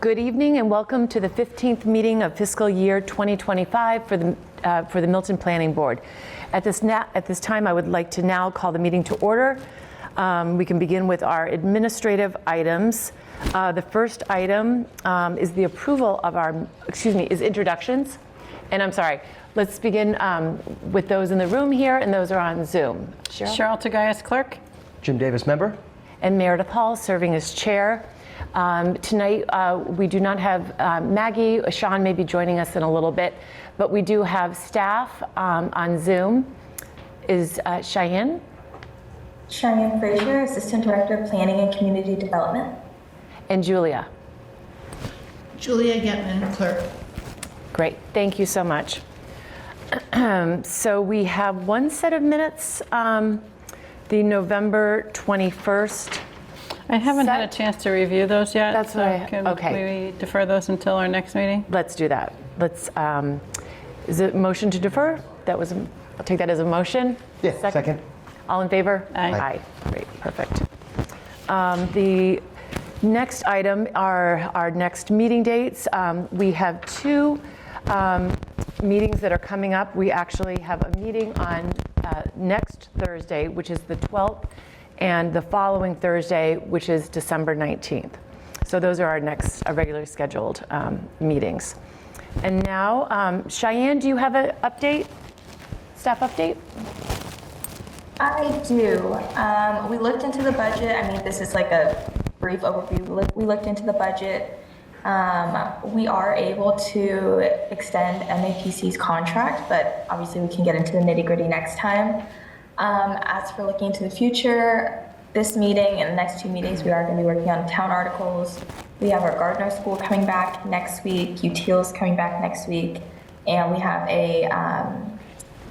Good evening and welcome to the 15th meeting of fiscal year 2025 for the Milton Planning Board. At this time, I would like to now call the meeting to order. We can begin with our administrative items. The first item is the approval of is introductions. And I'm sorry, let's begin with those in the room here and those are on Zoom. Cheryl Tagayas, clerk. Jim Davis, member. And Meredith Hall serving as chair. Tonight, we do not have Maggie. Sean may be joining us in a little bit, but we do have staff on Zoom. Is Cheyenne? Cheyenne Frazier, Assistant Director of Planning and Community Development. And Julia? Julia Getman, clerk. Great, thank you so much. So we have one set of minutes, the November 21st. I haven't had a chance to review those yet. That's so right. Can Okay. we defer those until our next meeting? Let's do that. Is it motion to defer? I'll take that as a motion. Yeah, second. All in favor? Aye. Aye. Great, perfect. The next item are our next meeting dates. We have two meetings that are coming up. We actually have a meeting on next Thursday, which is the 12th, and the following Thursday, which is December 19th. So those are our next regularly scheduled meetings. And now, Cheyenne, do you have an update, staff update? I do. We looked into the budget. I mean, this is like a brief overview. We looked into the budget. We are able to extend MAPC's contract, but obviously we can get into the nitty-gritty next time. As for looking into the future, this meeting and the next two meetings, we are going to be working on town articles. We have our Gardner School coming back next week, UTIL's coming back next week, and we have a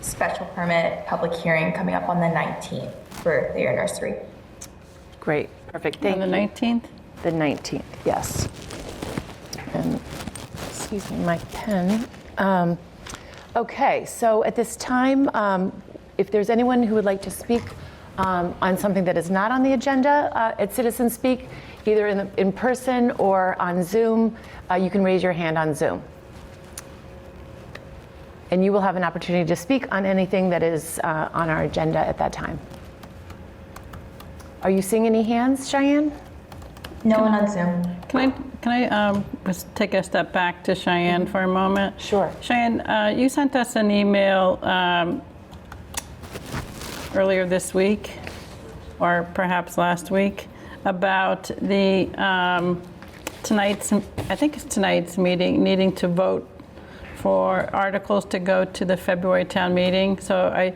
special permit public hearing coming up on the 19th for Thayer Nursery. Great, perfect, thank you. On the 19th? The 19th, yes. And, excuse me, my pen. Okay, so at this time, if there's anyone who would like to speak on something that is not on the agenda at Citizen Speak, either in person or on Zoom, you can raise your hand on Zoom. And you will have an opportunity to speak on anything that is on our agenda at that time. Are you seeing any hands, Cheyenne? No one on Zoom. Can I just take a step back to Cheyenne for a moment? Sure. Cheyenne, you sent us an email earlier this week, or perhaps last week, about the tonight's meeting needing to vote for articles to go to the February town meeting. So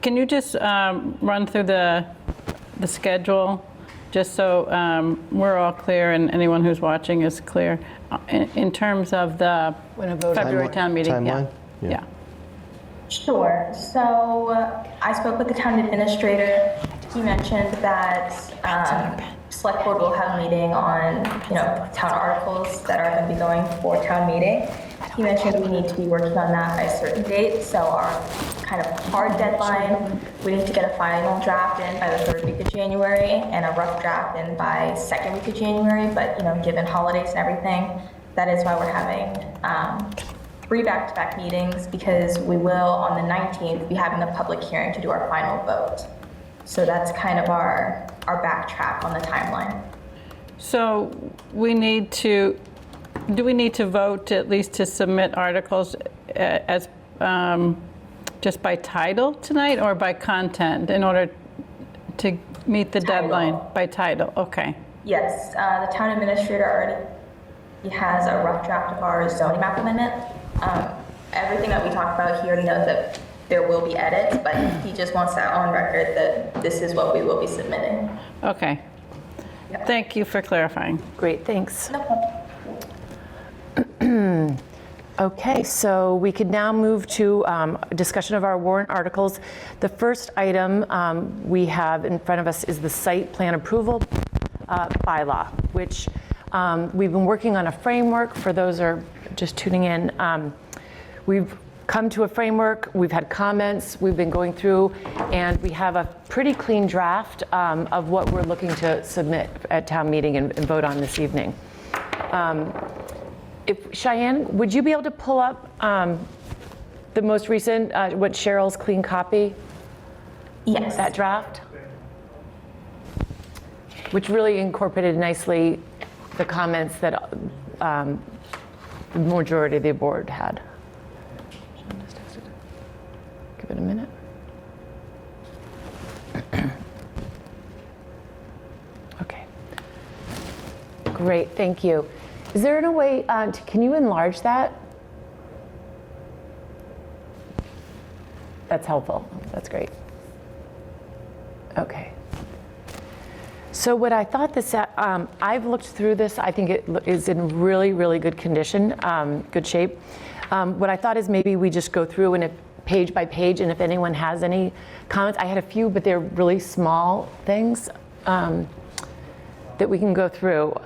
can you just run through the schedule, just so we're all clear and anyone who's watching is clear in terms of the February town meeting? Timeline? Yeah. Sure. So I spoke with the town administrator. He mentioned that select board will have a meeting on, town articles that are going to be going for town meeting. He mentioned we need to be working on that by a certain date. So our kind of hard deadline, we need to get a final draft in by the 3rd week of January and a rough draft in by 2nd week of January. But, given holidays and everything, that is why we're having 3 back-to-back meetings, because we will on the 19th be having a public hearing to do our final vote. So that's kind of our backtrack on the timeline. So do we need to vote at least to submit articles as just by title tonight or by content in order to meet the deadline? By title, okay. Yes, the town administrator already has a rough draft of our zoning map amendment. Everything that we talked about, he already knows that there will be edits, but he just wants that on record that this is what we will be submitting. Okay. Yeah. Thank you for clarifying. Great, thanks. No problem. Okay, so we could now move to a discussion of our warrant articles. The first item we have in front of us is the site plan approval bylaw, which we've been working on a framework. For those who are just tuning in, we've come to a framework. We've had comments, we've been going through, and we have a pretty clean draft of what we're looking to submit at town meeting and vote on this evening. Cheyenne, would you be able to pull up the most recent, what Cheryl's clean copy, Yes. that draft? Which really incorporated nicely the comments that the majority of the board had. Give it a minute. Okay. Great, thank you. Is there a way, can you enlarge that? That's helpful, that's great. Okay. So what I thought this, I've looked through this, I think it is in really, really good condition, good shape. What I thought is maybe we just go through and page by page, and if anyone has any comments, I had a few, but they're really small things that we can go through.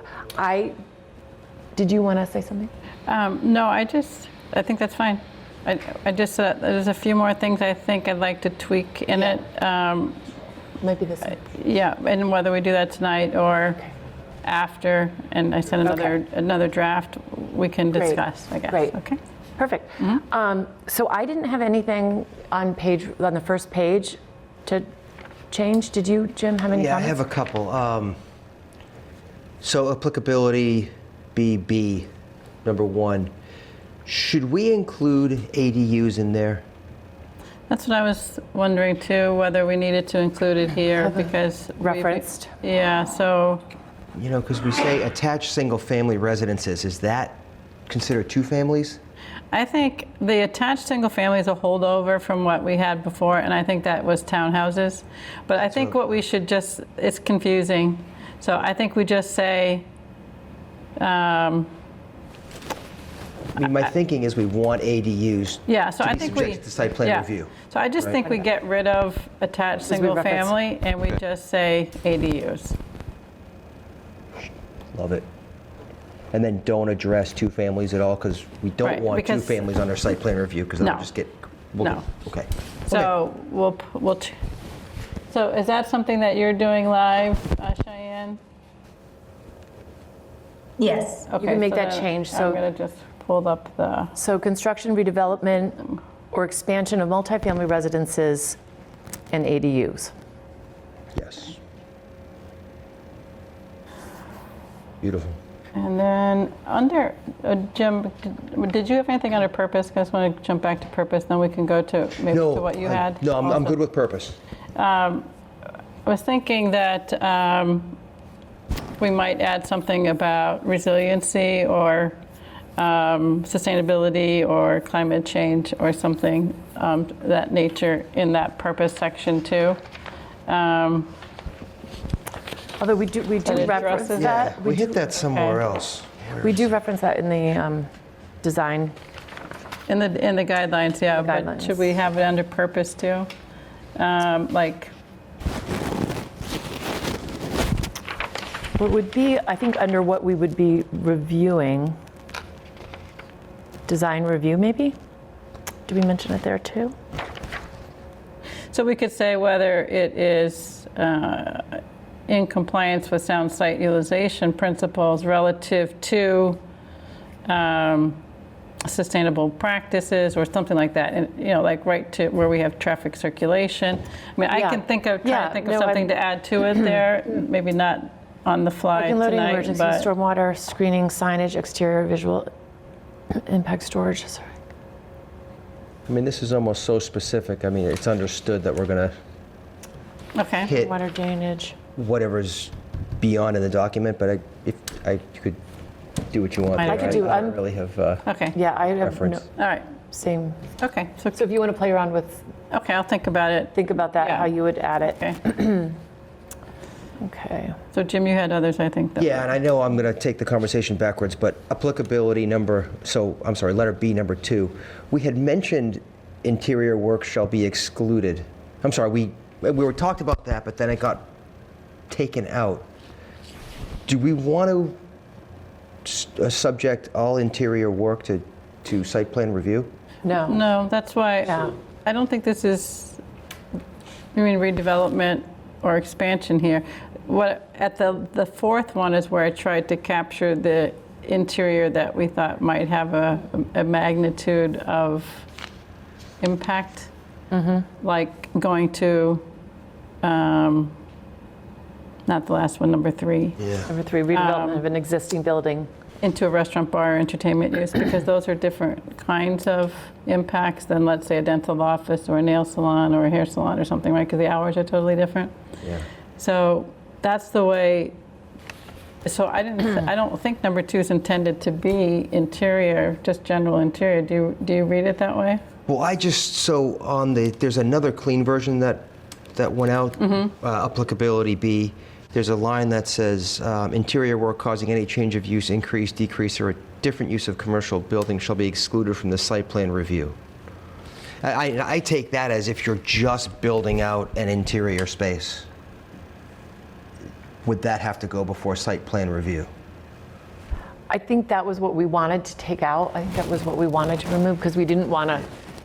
Did you want to say something? No, I think that's fine. I just, there's a few more things I think I'd like to tweak in it. Might be this one. Yeah, and whether we do that tonight or after, and I sent another draft, we can Great. discuss, I guess. Great. Okay. Perfect. So I didn't have anything on the first page to change. Did you, Jim, have any Yeah, I comments? have a couple. So applicability BB, number 1. Should we include ADUs in there? That's what I was wondering too, whether we needed to include it here because referenced. Yeah, so You know, because we say attached single-family residences. Is that considered 2 families? I think the attached single family is a holdover from what we had before, and I think that was townhouses. But I think what we should just, it's confusing. So I think we just say, I mean, my thinking is we want ADUs yeah, so to I be think subjected to site plan yeah. review. So I just Right. think we get rid of attached we single reference- family and we just say ADUs. Love it. And then don't address 2 families at all, because we don't Right, want 2 because- families under site plan review, because No. that'll just get, No. Okay. So so is that something that you're doing live, Cheyenne? Yes. Okay, can make so that then change, I'm so- going to just pull up the, So construction, redevelopment, or expansion of multifamily residences and ADUs. Yes. Beautiful. and then under, Jim, did you have anything under purpose? 'Cause I just want to jump back to purpose, then we can go to maybe No, to what you I- had. No, I'm also. good with purpose. I was thinking that we might add something about resiliency or sustainability or climate change or something that nature in that purpose section too. Although we do That reference addresses that. We hit that somewhere Okay. else. We do reference that in the design. In the guidelines, yeah, but guidelines. should we have it under purpose too? Like, What would be, I think, under what we would be reviewing, design review maybe? Do we mention it there too? so we could say whether it is in compliance with sound site utilization principles relative to sustainable practices or something like that, and like right to where we have traffic circulation. I mean, I Yeah. can try Yeah, to think of no, something I'm- to add to it there. Maybe not on the fly Parking, loading, tonight, emergency but stormwater, screening, signage, exterior visual impact storage. Sorry. I mean, this is almost so specific. I mean, it's understood that we're going to okay. hit Water drainage. whatever's beyond in the document, but you could do what you want. I there. could do- I don't really have Okay. Yeah, I have no, reference. All right. same. Okay. So So if you want to play around with, I'll think about it. think about that, Yeah. how you would add it. Okay. Okay. So Jim, you had others, I think. Yeah, and I know I'm going to take the conversation backwards, but applicability letter B, number 2. We had mentioned interior work shall be excluded. I'm sorry, we were talked about that, but then it got taken out. Do we want to subject all interior work to site plan review? No. No, that's why, Yeah. I don't think this is, I mean, redevelopment or expansion here. What, at the fourth one is where I tried to capture the interior that we thought might have a magnitude of impact. Like going to, not the last one, number 3. Yeah. Number 3, redevelopment of an existing building. Into a restaurant, bar, or entertainment use, because those are different kinds of impacts than, let's say, a dental office or a nail salon or a hair salon or something, right? Because the hours are totally different. Yeah. So that's the way. So I don't think number 2 is intended to be interior, just general interior. Do you read it that way? Well, there's another clean version that went out, applicability B. There's a line that says, interior work causing any change of use, increase, decrease, or a different use of commercial building shall be excluded from the site plan review. I take that as if you're just building out an interior space. Would that have to go before site plan review? I think that was what we wanted to take out. I think that was what we wanted to remove because we didn't want to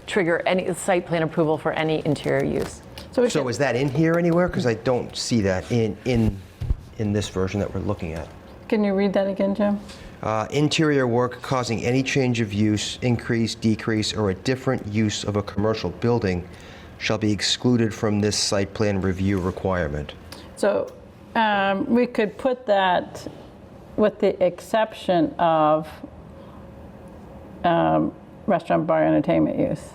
trigger any site plan approval for any interior use. So Is that in here anywhere? Because I don't see that in this version that we're looking at. Can you read that again, Jim? Interior work causing any change of use, increase, decrease, or a different use of a commercial building shall be excluded from this site plan review requirement. So we could put that with the exception of restaurant, bar, entertainment use.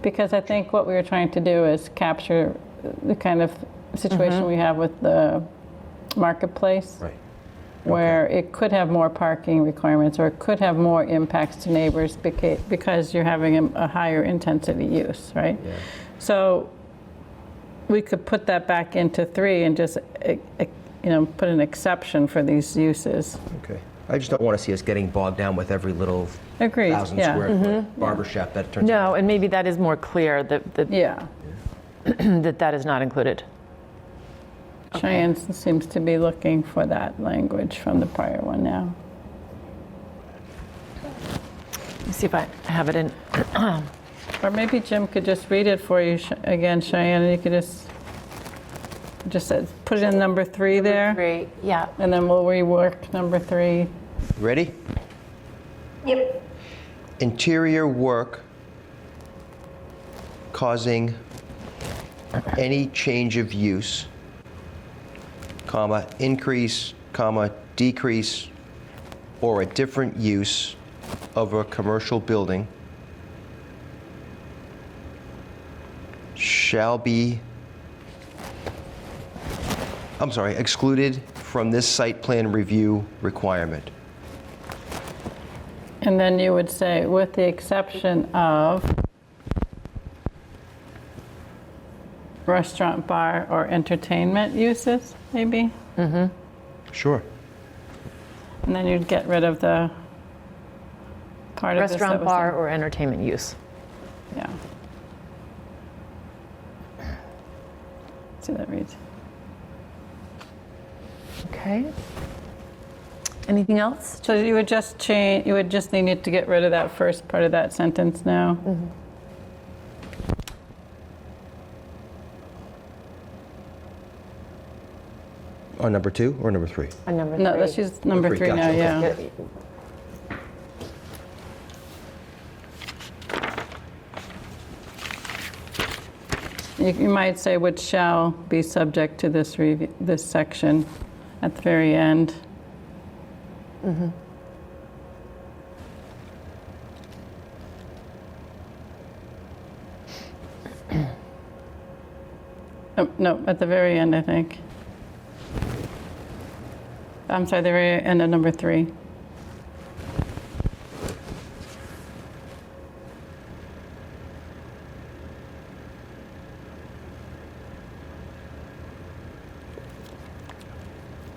Because I think what we were trying to do is capture the kind of situation we have with the marketplace. Right. Where it could have more parking requirements or it could have more impacts to neighbors because you're having a higher intensity use, right? Yeah. So we could put that back into 3 and just put an exception for these uses. Okay. I just don't want to see us getting bogged down with every little Agreed. 1,000 Yeah. square foot barber shop that turns No, and maybe that is more clear that Yeah. that is not included. Cheyenne seems to be looking for that language from the prior one now. Let me see if I have it in. Or maybe Jim could just read it for you again, Cheyenne, and you could just put it in number 3 there, 3, yeah. and then we'll rework number 3. Ready? Yep. Interior work causing any change of use, comma, increase, comma, decrease, or a different use of a commercial building shall be, excluded from this site plan review requirement. And then you would say, with the exception of restaurant, bar, or entertainment uses, maybe? Sure. And then you'd get rid of the part of this that Restaurant, was bar, or entertainment use. Yeah. See how that reads. Okay. Anything else? So you would just change, you would just need to get rid of that first part of that sentence now. On number 2 or number 3? On number 3. No, let's use number 3 now, Gotcha, yeah. You might say which shall be subject to this review, this section at the very end. Oh, no, at the very end, I think. I'm sorry, the very end of number 3.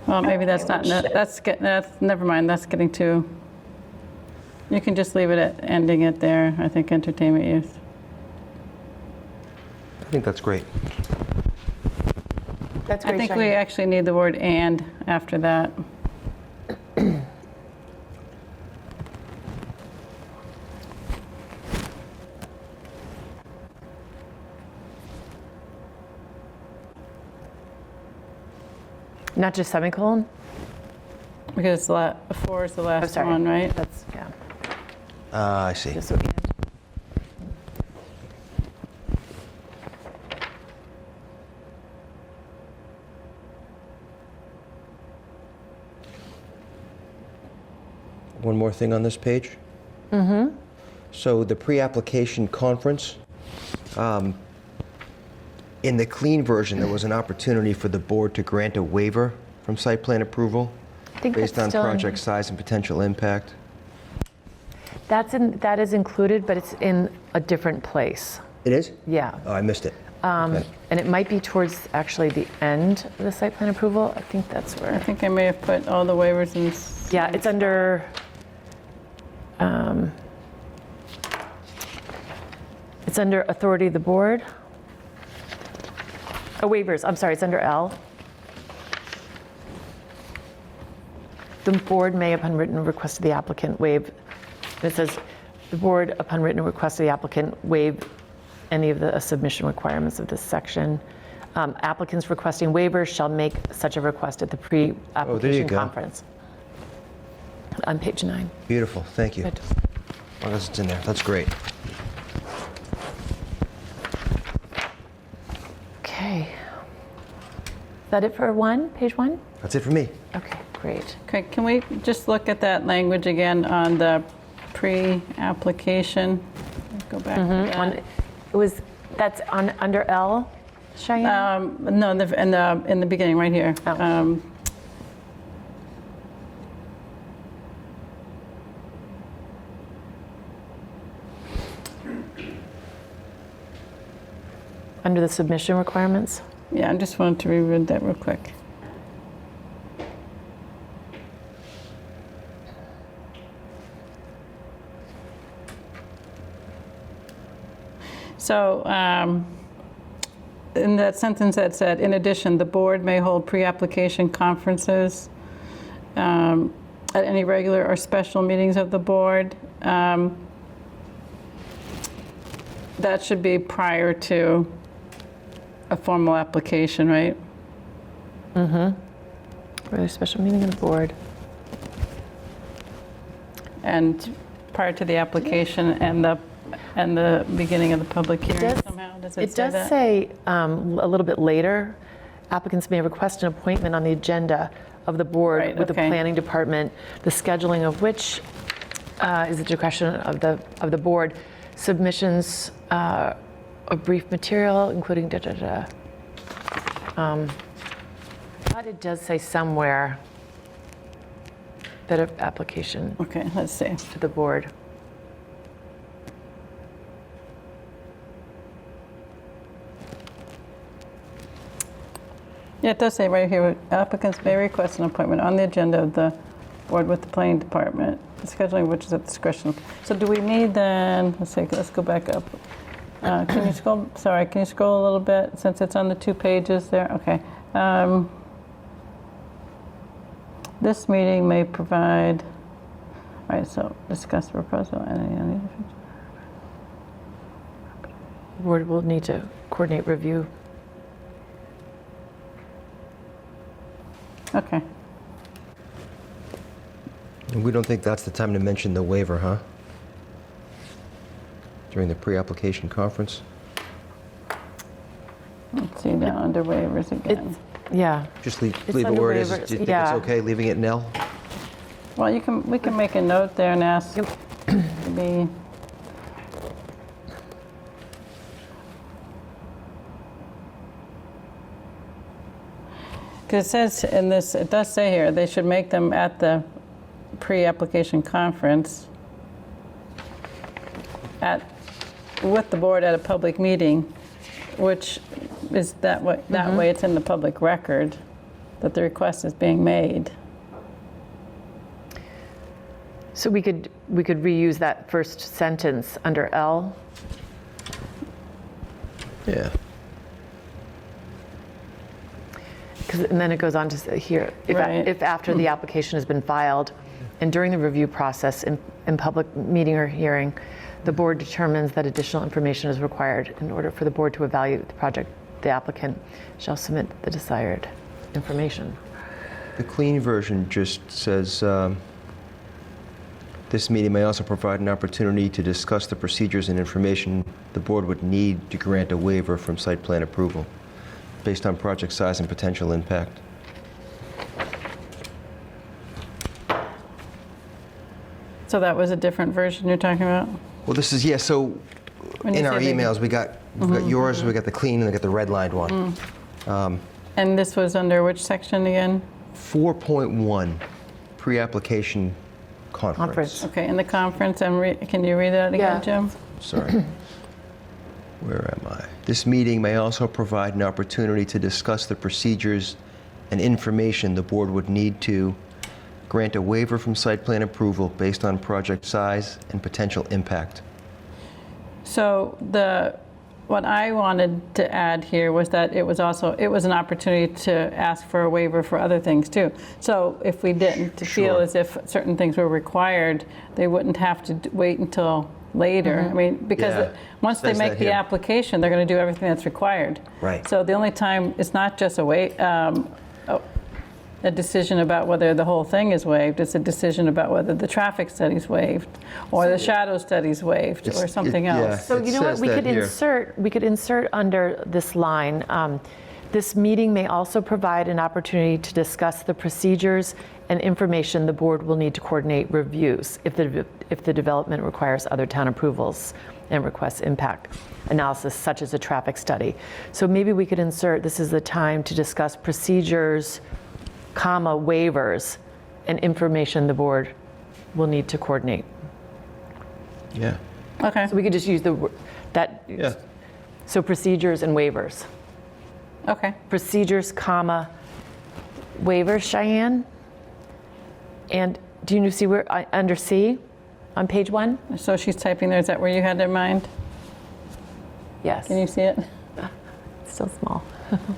Well, maybe that's not, that's, never mind, that's getting too, you can just leave it at ending it there, I think, entertainment use. I think that's great. That's I great, think we Cheyenne. actually need the word "and" after that. Not just semicolon? Because 4 is the Oh, last sorry. one, right? That's, yeah. I see. Just so we- One more thing on this page. Mm-hmm. So the pre-application conference, in the clean version, there was an opportunity for the board to grant a waiver from site plan approval I think based that's on still in- project size and potential impact. that is included, but it's in a different place. It is? Yeah. Oh, I missed it. Okay. And it might be towards actually the end of the site plan approval. I think that's I where, think I may have put all the waivers in. yeah, it's under, it's under authority of the board. Oh, waivers, I'm sorry, it's under L. The board may, upon written request of the applicant, waive, it says, the board, upon written request of the applicant, waive any of the submission requirements of this section. Applicants requesting waivers shall make such a request at the pre-application go. conference. On page 9. Beautiful, thank you. Good. Well, it's in there, that's great. Okay. Is that it for page 1? That's it for me. Okay, great. Okay, can we just look at that language again on the pre-application? Go back to that. That's under L, Cheyenne? No, in the beginning, right here. Oh. Under the submission requirements? Yeah, I just wanted to reread that real quick. So, in that sentence that said, in addition, the board may hold pre-application conferences at any regular or special meetings of the board. That should be prior to a formal application, right? Really special meeting of the board. And prior to the application and the beginning of the public hearing does- somehow? Does it It say does that? say a little bit later, applicants may request an appointment on the agenda of the board Right, with the okay. planning department, the scheduling of which is the discretion of the board. Submissions of brief material, including But it does say somewhere that an application Okay, let's see. to the board. Yeah, it does say right here, applicants may request an appointment on the agenda of the board with the planning department, the scheduling of which is at the discretion. So do we need then, let's go back up. Can you scroll a little bit since it's on the 2 pages there? Okay. This meeting may provide, all right, so discuss the proposal and any The board will need to coordinate review. Okay. And we don't think that's the time to mention the waiver, huh? During the pre-application conference? Let's see now under waivers again. Yeah. Just leave It's it under where it is. waivers, Do you think yeah. it's okay leaving it in L? Well, we can make a note there and ask Yep. to be. Because it says in this, it does say here, they should make them at the pre-application conference with the board at a public meeting, which is that way it's in the public record that the request is being made. So we could reuse that first sentence under L. Yeah. And then it goes on to say here, Right. if after the application has been filed and during the review process in public meeting or hearing, the board determines that additional information is required in order for the board to evaluate the project, the applicant shall submit the desired information. The clean version just says, this meeting may also provide an opportunity to discuss the procedures and information the board would need to grant a waiver from site plan approval based on project size and potential impact. So that was a different version you're talking about? Well, this is, yeah, so When you in our say they- emails, we've got yours, we got the clean, and we got the redlined one. And this was under which section again? 4.1, pre-application conference. Okay, in the conference, and can you read that again, Yeah. Jim? Sorry. Where am I? This meeting may also provide an opportunity to discuss the procedures and information the board would need to grant a waiver from site plan approval based on project size and potential impact. So what I wanted to add here was that it was an opportunity to ask for a waiver for other things too. So if we didn't feel Sure. as if certain things were required, they wouldn't have to wait until later. I mean, because Yeah. once they Says make that the here. application, they're going to do everything that's required. Right. So the only time, it's not just a decision about whether the whole thing is waived, it's a decision about whether the traffic study's waived, or the shadow study's waived, or something yeah. else. So It you know what, says that here. we could insert under this line, this meeting may also provide an opportunity to discuss the procedures and information the board will need to coordinate reviews if the development requires other town approvals and requests impact analysis such as a traffic study. So maybe we could insert, this is the time to discuss procedures, comma, waivers, and information the board will need to coordinate. Yeah. Okay, So we could just use that. Yeah. So procedures and waivers. okay. Procedures, comma, waivers, Cheyenne? And do you see where, under C, on page 1? So she's typing there, is that where you had in mind? Yes. Can you see it? It's still small.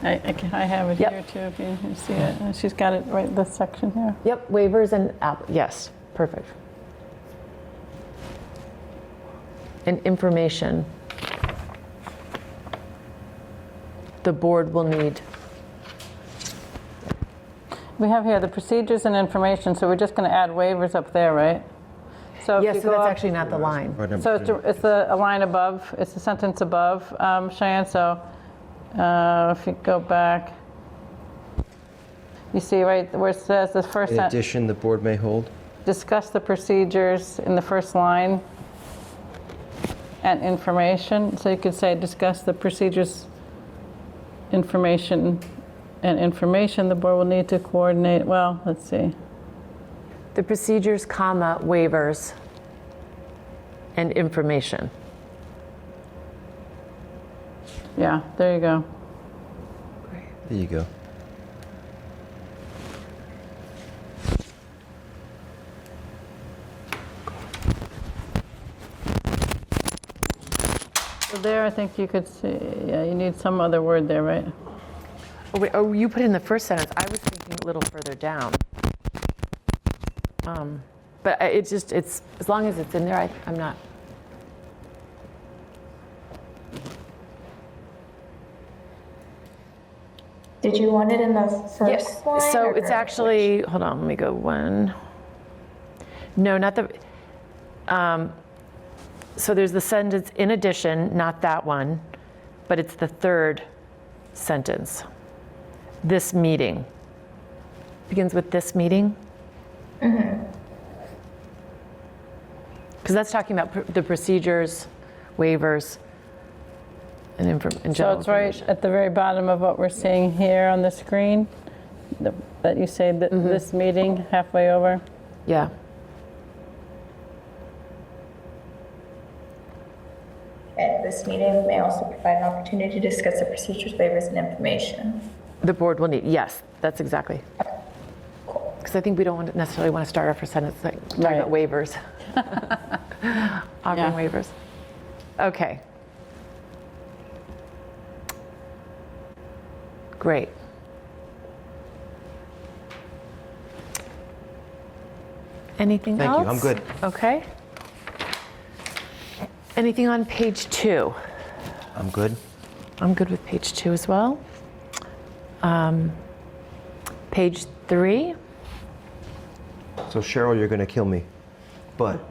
I have it Yep. here too, if you see it. She's got it right, this section here. Yep, waivers and, yes, perfect. And information the board will need. We have here the procedures and information, so we're just going to add waivers up there, right? So if Yes, you so go that's up- actually not the line. Right, So number two. it's a line above, it's a sentence above, Cheyenne, so if you go back, you see right where it says the first In sentence, addition, the board may hold. discuss the procedures in the first line and information. So you could say, discuss the procedures, information, and information the board will need to coordinate. Well, let's see. The procedures, comma, waivers, and information. Yeah, there you go. There you go. So there, I think you could see, yeah, you need some other word there, right? Oh, wait, oh, you put in the first sentence. I was thinking a little further down. But it's just, it's, as long as it's in there, I'm not. Did you want it in the first line? So or it's actually, hold on, let me go one. No, not the, so there's the sentence, in addition, not that one, but it's the third sentence. This meeting. Begins with this meeting. Because that's talking about the procedures, waivers, and So general it's right information. at the very bottom of what we're seeing here on the screen, that you say that this meeting halfway over. Yeah. And this meeting may also provide an opportunity to discuss the procedures, waivers, and information. The board will need, yes, that's exactly. Because I think we don't necessarily want to start off a sentence like talking about waivers. Offering waivers. Okay. Great. Anything Thank else? you, I'm good. Okay. Anything on page 2? I'm good. I'm good with page 2 as well. Page 3. So Cheryl, you're going to kill me. But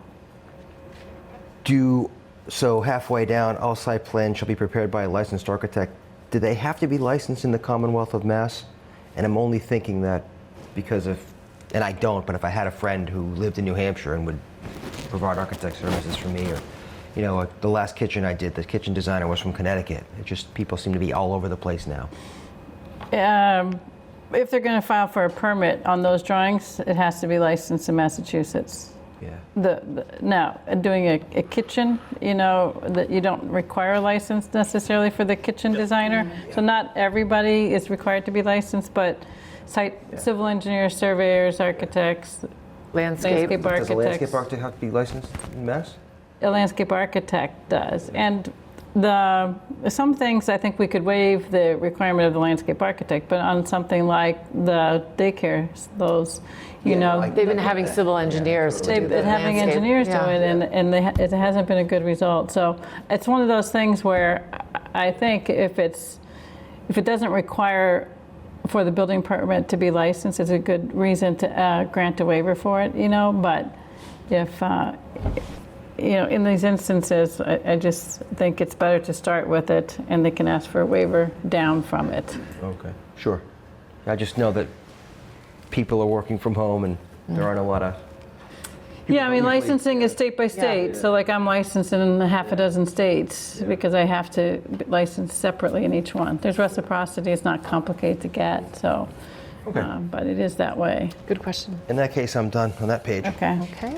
so halfway down, all site plans shall be prepared by a licensed architect. Do they have to be licensed in the Commonwealth of Mass? And I'm only thinking that because and I don't, but if I had a friend who lived in New Hampshire and would provide architect services for me, or the last kitchen I did, the kitchen designer was from Connecticut. It just, people seem to be all over the place now. If they're going to file for a permit on those drawings, it has to be licensed in Massachusetts. Yeah. Now, doing a kitchen, that you don't require a license necessarily for the kitchen designer. So not everybody is required to be licensed, but civil engineers, surveyors, architects, Landscape. landscape Does a landscape architects. architect have to be licensed in Mass? A landscape architect does. And some things I think we could waive the requirement of the landscape architect, but on something like the daycare, those, They've been having civil engineers to do they've the been having landscape. engineers do Yeah. it, and it hasn't been a good result. So it's one of those things where I think if it doesn't require for the building permit to be licensed, it's a good reason to grant a waiver for it, But if in these instances, I just think it's better to start with it, and they can ask for a waiver down from it. Okay, sure. I just know that people are working from home and there aren't a lot of... Yeah, I mean, licensing is state by state. So like I'm licensed in half a dozen states because I have to be licensed separately in each one. There's reciprocity, it's not complicated to get, so, Okay. but it is that way. Good question. In that case, I'm done on that page. Okay. Okay.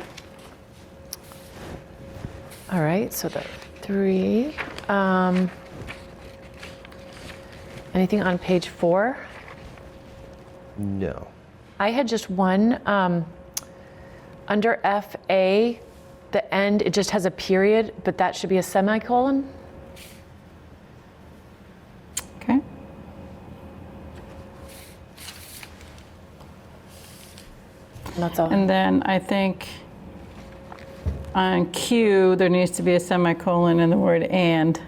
All right, so the 3. Anything on page 4? No. I had just one. Under FA, the end, it just has a period, but that should be a semicolon. Okay. And that's all. And then I think on Q, there needs to be a semicolon in the word "and."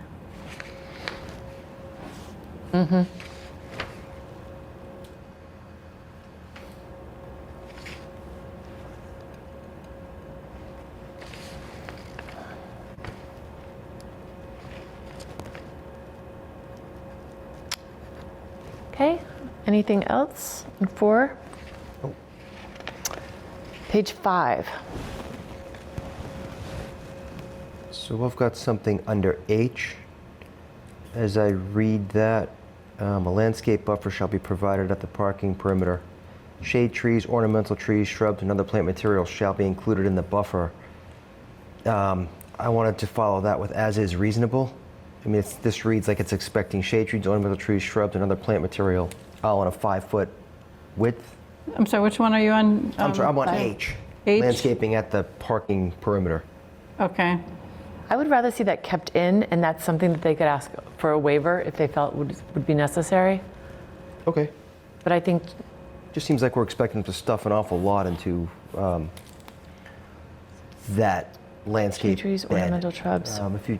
Okay, anything else on 4? Page 5. So I've got something under H. As I read that, a landscape buffer shall be provided at the parking perimeter. Shade trees, ornamental trees, shrubs, and other plant materials shall be included in the buffer. I wanted to follow that with as is reasonable. I mean, this reads like it's expecting shade trees, ornamental trees, shrubs, and other plant material all on a 5-foot width. I'm sorry, which one are you on? I'm sorry, I'm on H. H? Landscaping at the parking perimeter. Okay. I would rather see that kept in, and that's something that they could ask for a waiver if they felt would be necessary. Okay. But I think, Just seems like we're expecting them to stuff an awful lot into that landscape trees, bed. ornamental shrubs, If you,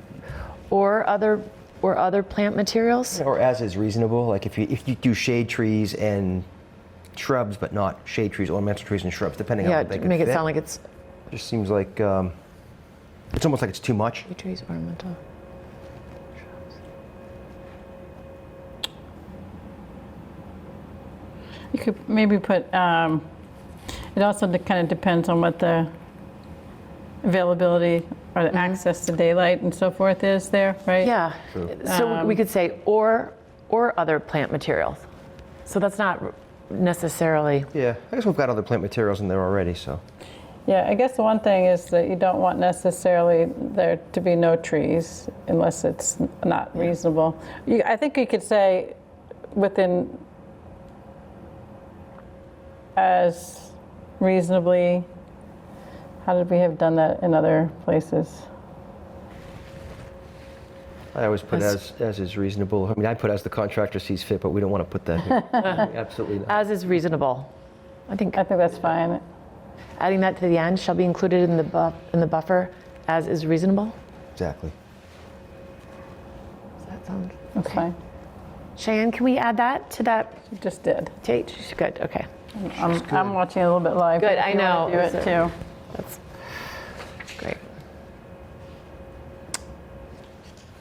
or other plant materials. or as is reasonable, like if you do shade trees and shrubs, but not shade trees, ornamental trees and shrubs, depending on Yeah, what they to can make it fit. sound like it's Just seems like it's almost like it's too much. shade trees, ornamental. You could maybe put, it also kind of depends on what the availability or the access to daylight and so forth is there, right? Yeah, so we could say or other plant materials. So that's not necessarily, Yeah, I guess we've got other plant materials in there already, so. Yeah, I guess the one thing is that you don't want necessarily there to be no trees unless it's not reasonable. I think you could say within as reasonably, how did we have done that in other places? I always put as is reasonable. I mean, I put as the contractor sees fit, but we don't want to put that here. Absolutely not. as is reasonable. I think I think that's fine. adding that to the end shall be included in the buffer as is reasonable. Exactly. Does that sound? That's fine. Cheyenne, can we add that to that You just did. date? Good, okay. I'm watching a little bit live. Good, if I you wanna know. Do it too. That's great.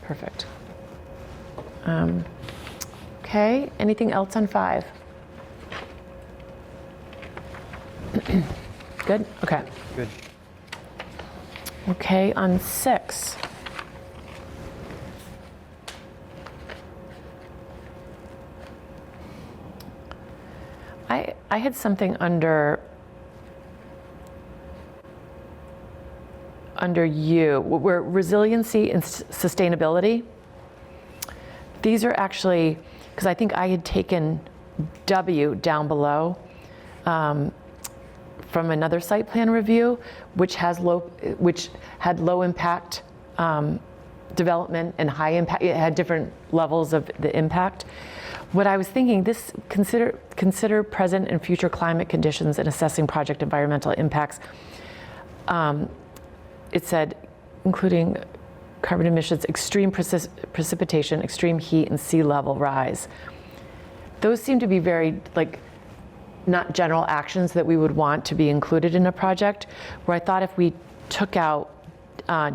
Perfect. Okay, anything else on 5? Good, okay. Good. Okay, on 6. I had something under you, where resiliency and sustainability. These are actually, because I think I had taken W down below from another site plan review, which had low impact development and high impact. It had different levels of the impact. What I was thinking, consider present and future climate conditions in assessing project environmental impacts. It said, including carbon emissions, extreme precipitation, extreme heat, and sea level rise. Those seem to be very, not general actions that we would want to be included in a project, where I thought if we took out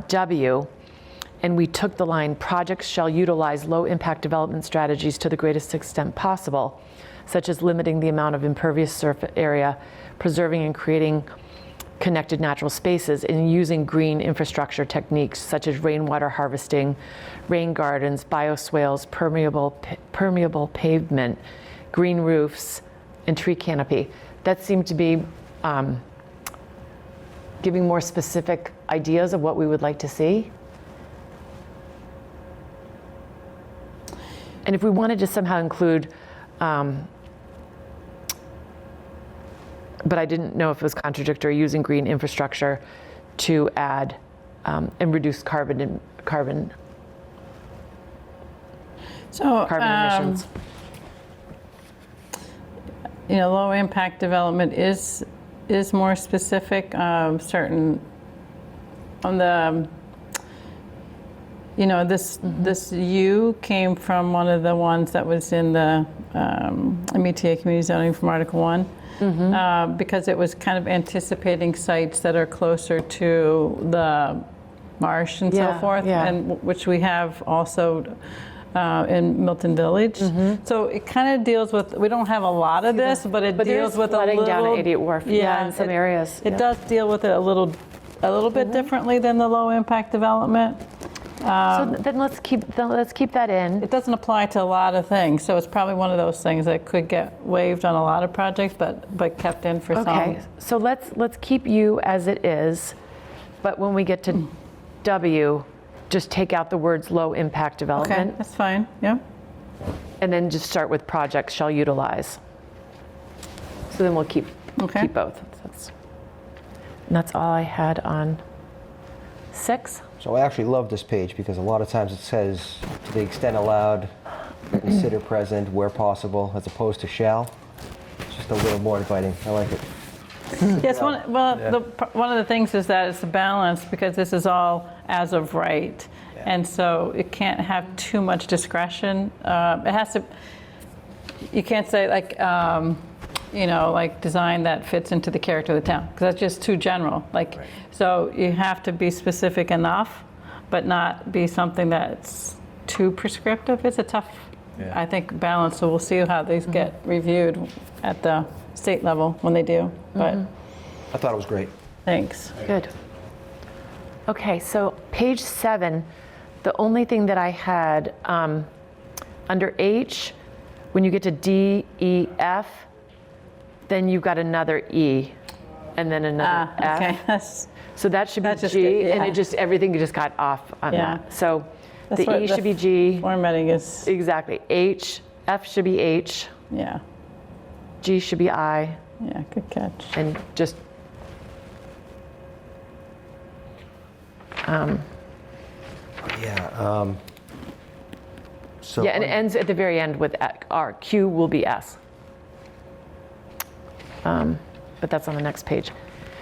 W, and we took the line, projects shall utilize low impact development strategies to the greatest extent possible, such as limiting the amount of impervious surface area, preserving and creating connected natural spaces, and using green infrastructure techniques such as rainwater harvesting, rain gardens, bioswales, permeable pavement, green roofs, and tree canopy. That seemed to be giving more specific ideas of what we would like to see. And if we wanted to somehow include, but I didn't know if it was contradictory, using green infrastructure to add and reduce carbon So, emissions. Low impact development is more specific. Certain on the. This U came from one of the ones that was in the MBTA community zoning from Article 1, because it was kind of anticipating sites that are closer to the marsh and so forth, and which we have also in Milton Village. So it kind of deals with, we don't have a lot of this, but it deals with a little. Down at 88 Wharf, in some areas. It does deal with it a little bit differently than the low impact development. So then let's keep that in. It doesn't apply to a lot of things, so it's probably one of those things that could get waived on a lot of projects, but kept in for some. Okay, so let's keep U as it is, but when we get to W, just take out the words low impact development. Okay, that's fine. Yeah. And then just start with projects shall utilize. So then we'll keep both. That's all I had on 6. So I actually love this page because a lot of times it says, to the extent allowed, consider present where possible, as opposed to shall. It's just a little more inviting. I like it. Yes, one of the things is that it's a balance, because this is all as of right. Yeah. And so it can't have too much discretion. It has to, you can't say like design that fits into the character of the town, because that's just too general. So you have to be specific enough, but not be something that's too prescriptive. It's a tough, I think, balance. So we'll see how these get reviewed at the state level when they do. But I thought it was great. Thanks. Good. Okay, so page 7, the only thing that I had under H, when you get to D, E, F, then you've got another E, and then another F. Okay. So that should be That's just G, good, yeah. and everything just got off on that. So That's the E should be G. Formatting is. Exactly. H, F should be H. Yeah. G should be I. Yeah, good catch. And just. So Yeah, and it ends at the very end with R. Q will be S. But that's on the next page.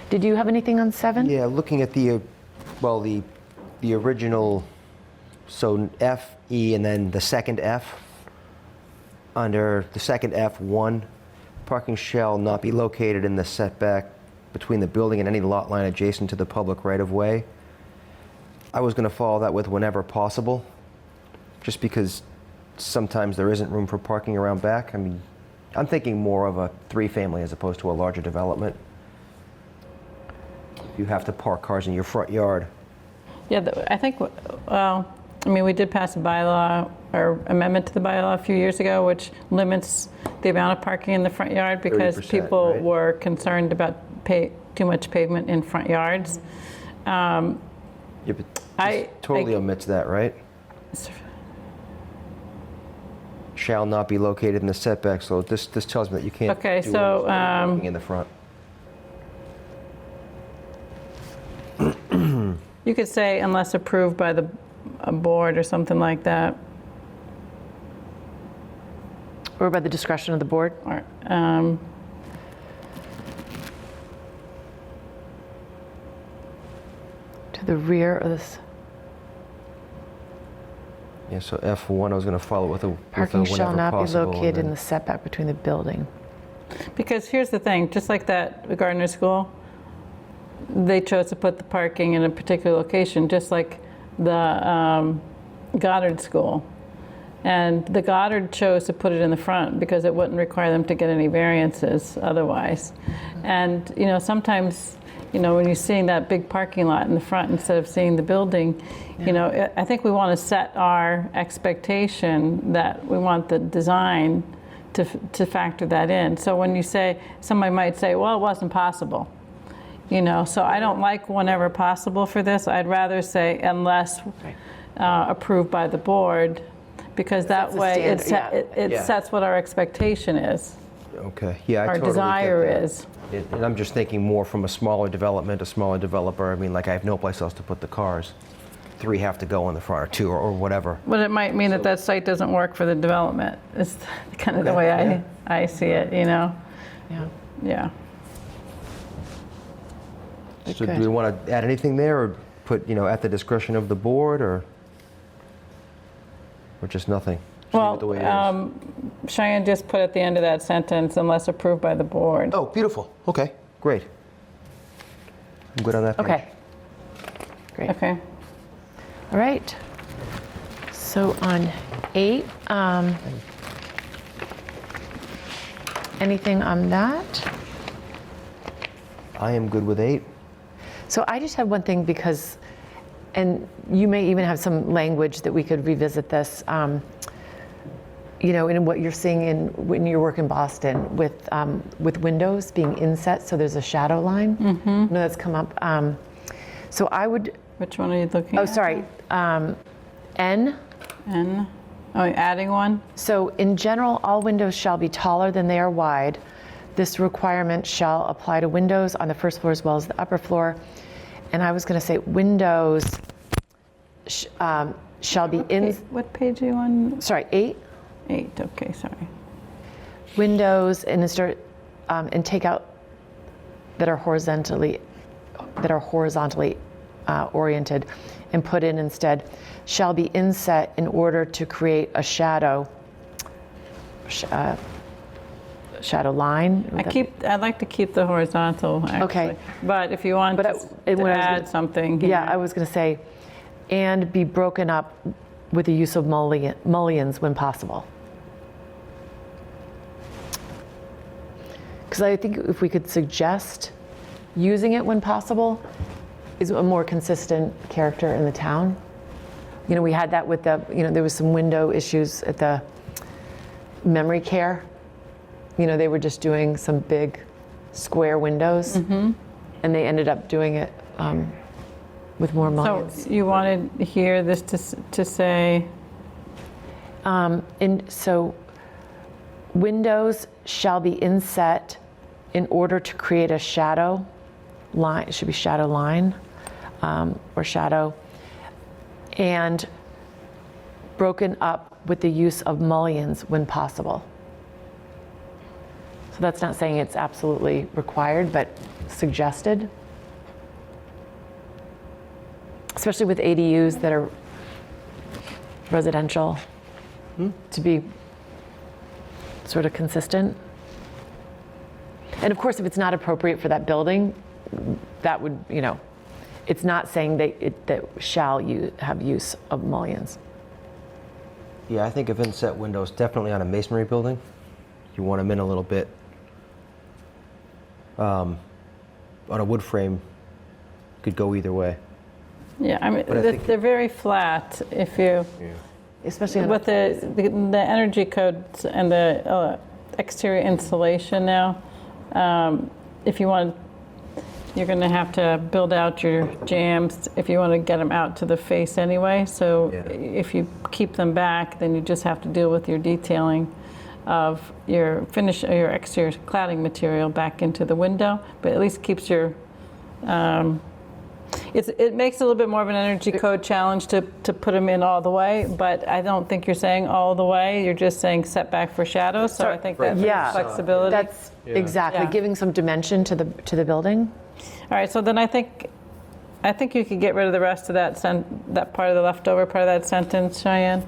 Did you have anything on 7? Yeah, looking at the original, so F, E, and then the second F. under the second F1, parking shall not be located in the setback between the building and any lot line adjacent to the public right-of-way. I was going to follow that with whenever possible, just because sometimes there isn't room for parking around back. I mean, I'm thinking more of a 3-family as opposed to a larger development. You have to park cars in your front yard. Yeah, I think, well, I mean, we did pass a bylaw or amendment to the bylaw a few years ago, which limits the amount of parking in the front yard because 30%, people right? were concerned about too much pavement in front yards. Yeah, but this totally omits that, right? Shall not be located in the setback, so this tells me that you can't Okay, do so, parking in the front. You could say unless approved by the board or something like that. Or by the discretion of the board? Or, To the rear of this, Yeah, so F1, I was going to follow with a parking whenever shall not be possible, and located in then- the setback between the building. Because here's the thing, just like that Gardner School, they chose to put the parking in a particular location, just like the Goddard School. And the Goddard chose to put it in the front because it wouldn't require them to get any variances otherwise. And, you know, sometimes, you know, when you're seeing that big parking lot in the front instead of seeing the building, you know, I think we want to set our expectation that we want the design to factor that in. So when you say, somebody might say, well, it wasn't possible. You know, so I don't like whenever possible for this. I'd rather say unless approved by the board, because that Sets a way it, standard, it Yeah. sets what our expectation is, Okay, yeah, I our totally get desire that. is. And I'm just thinking more from a smaller development, a smaller developer. I mean, like, I have no place else to put the cars. 3 have to go in the front, or 2, or whatever. But it might mean that that site doesn't work for the development. It's kind of the Okay, way yeah. I see it, you know? Yeah. Yeah. So Good. do we want to add anything there, or put, you know, at the discretion of the board, or just nothing? Just leave it the way it is? Cheyenne just put at the end of that sentence, unless approved by the board. Oh, beautiful. Okay, great. I'm good on that page. Okay. Great. Okay. All right. So on 8, anything on that? I am good with 8. So I just have one thing because, and you may even have some language that we could revisit this, you know, in what you're seeing when you work in Boston with windows being inset, so there's a shadow line. Mm-hmm. I know that's come up. So I would, Which one are you looking at? oh, sorry, N. N. Oh, adding one? So in general, all windows shall be taller than they are wide. This requirement shall apply to windows on the first floor as well as the upper floor. And I was going to say windows shall be in, What page are you on? sorry, 8. 8, okay, sorry. Windows and take out that are horizontally oriented and put in instead shall be inset in order to create a shadow line. I'd like to keep the horizontal, actually. Okay. But if you want But to when I was add gonna- something. Yeah, here. I was going to say, and be broken up with the use of mullions when possible. Because I think if we could suggest using it when possible, is a more consistent character in the town. You know, we had that with there was some window issues at the memory care. You know, they were just doing some big square windows, and they ended up doing it with more mullions. So you wanted here this to say, So windows shall be inset in order to create a shadow line. It should be shadow line or shadow, and broken up with the use of mullions when possible. So that's not saying it's absolutely required, but suggested. Especially with ADUs that are residential, to be sort of consistent. And of course, if it's not appropriate for that building, that would, it's not saying that shall you have use of mullions. Yeah, I think of inset windows definitely on a masonry building. You want them in a little bit. On a wood frame, could go either way. Yeah, I mean, But I think- they're very flat if you, Especially on with the energy codes and the exterior insulation now, if you want, you're going to have to build out your jams if you want to get them out to the face anyway. So Yeah. if you keep them back, then you just have to deal with your detailing of your exterior cladding material back into the window, but at least keeps your, it makes it a little bit more of an energy code challenge to put them in all the way, but I don't think you're saying all the way, you're just saying setback for shadows, so I think that's Yeah. flexibility. That's exactly, Yeah. giving some dimension to the building. All right, so then I think you could get rid of the rest of that that part of the leftover part of that sentence, Cheyenne.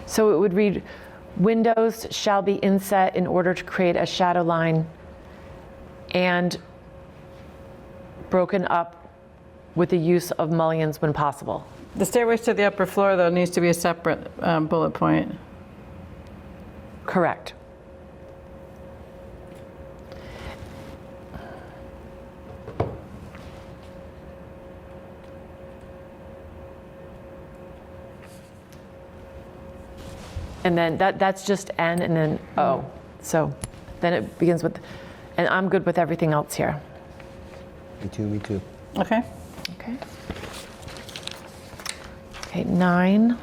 So it would read, windows shall be inset in order to create a shadow line and broken up with the use of mullions when possible. The stairways to the upper floor, though, needs to be a separate bullet point. Correct. And then that's just N and then O. So then it begins with, and I'm good with everything else here. Me too, me too. Okay. Okay. Okay, 9.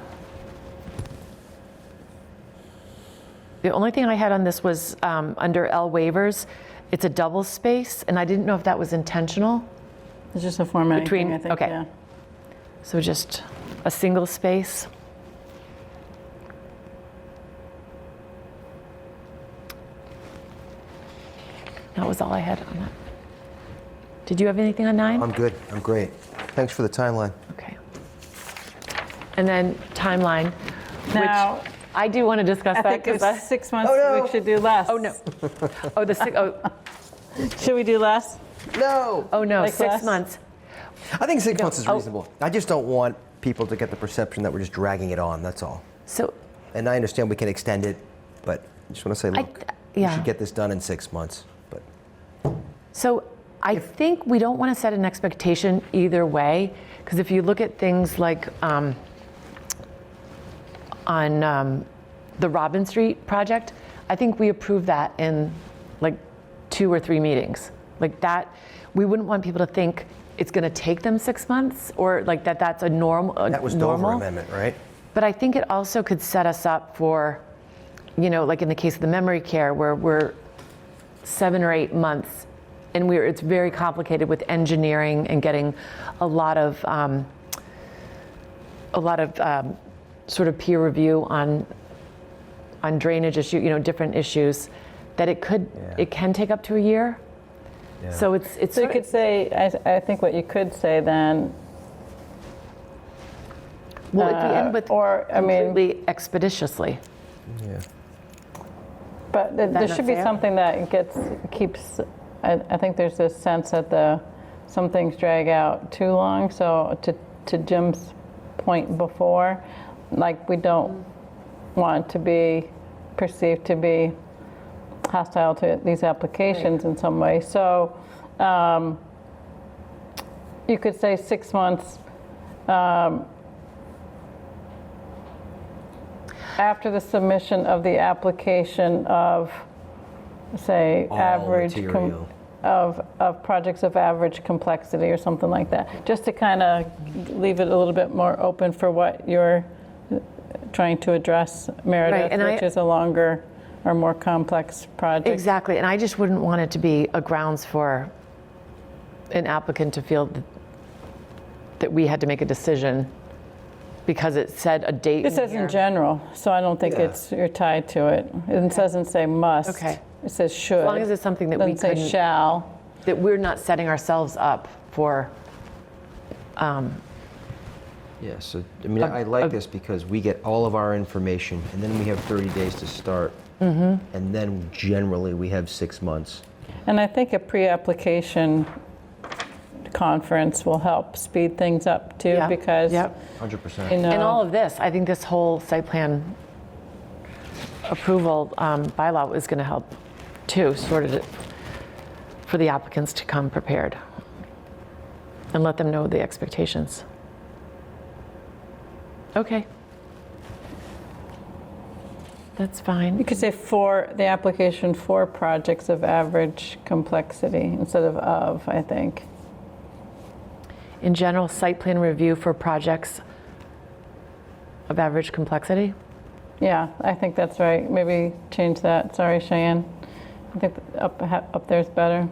The only thing I had on this was under L waivers, it's a double space, and I didn't know if that was intentional. It's just a formatting Between- thing, I think, okay. yeah. So just a single space. That was all I had on that. Did you have anything on 9? I'm good. I'm great. Thanks for the timeline. Okay. And then timeline, Now, which I do want to discuss I that think because it's 6 months, Oh, no. we should do less. oh no, oh the six, oh Should we do less? No! no, Like 6 less? months. I think 6 months is Oh. reasonable. I just don't want people to get the perception that we're just dragging it on, that's all. So And I understand we can extend it, but I just want to say, look, we yeah. should get this done in 6 months. But So I think we don't want to set an expectation either way, because if you look at things like on the Robin Street project, I think we approved that in like 2 or 3 meetings. Like that, we wouldn't want people to think it's going to take them 6 months or like that's a normal. that was Dover Amendment, right? But I think it also could set us up for, like in the case of the memory care, where we're 7 or 8 months, and it's very complicated with engineering and getting a lot of sort of peer review on drainage issue, different issues, that it can take up to a year. Yeah. So it's So you could say, I think what you could say then, well, if we end with or, I mean, completely expeditiously. Yeah. but there not should be fair? something that keeps, I think there's this sense that some things drag out too long. So to Jim's point before, like we don't want to be perceived to be hostile to these applications in some way. So you could say 6 months after the submission of the application of, say, All average material. of projects of average complexity or something like that, just to kind of leave it a little bit more open for what you're trying to address, Meredith, and which is a longer or more complex project. Exactly, and I just wouldn't want it to be a grounds for an applicant to feel that we had to make a decision because it said a date. This in says here. in general, so I don't think Yeah. you're tied to it. It doesn't say must. Okay. It says should. As long as it's something that we Doesn't say couldn't, shall. that we're not setting ourselves up for, Yeah, Yeah, so, I mean, I like this because we get all of our information, and then we have 30 days to start. And then generally, we have 6 months. And I think a pre-application conference will help speed things up too, Yeah. because, Yep. 100%. you know. And all of this, I think this whole site plan approval bylaw is going to help too, sort of for the applicants to come prepared and let them know the expectations. Okay. That's fine. You could say for the application for projects of average complexity instead of, I think. In general, site plan review for projects of average complexity? Yeah, I think that's right. Maybe change that. Sorry, Cheyenne. I think up there's better.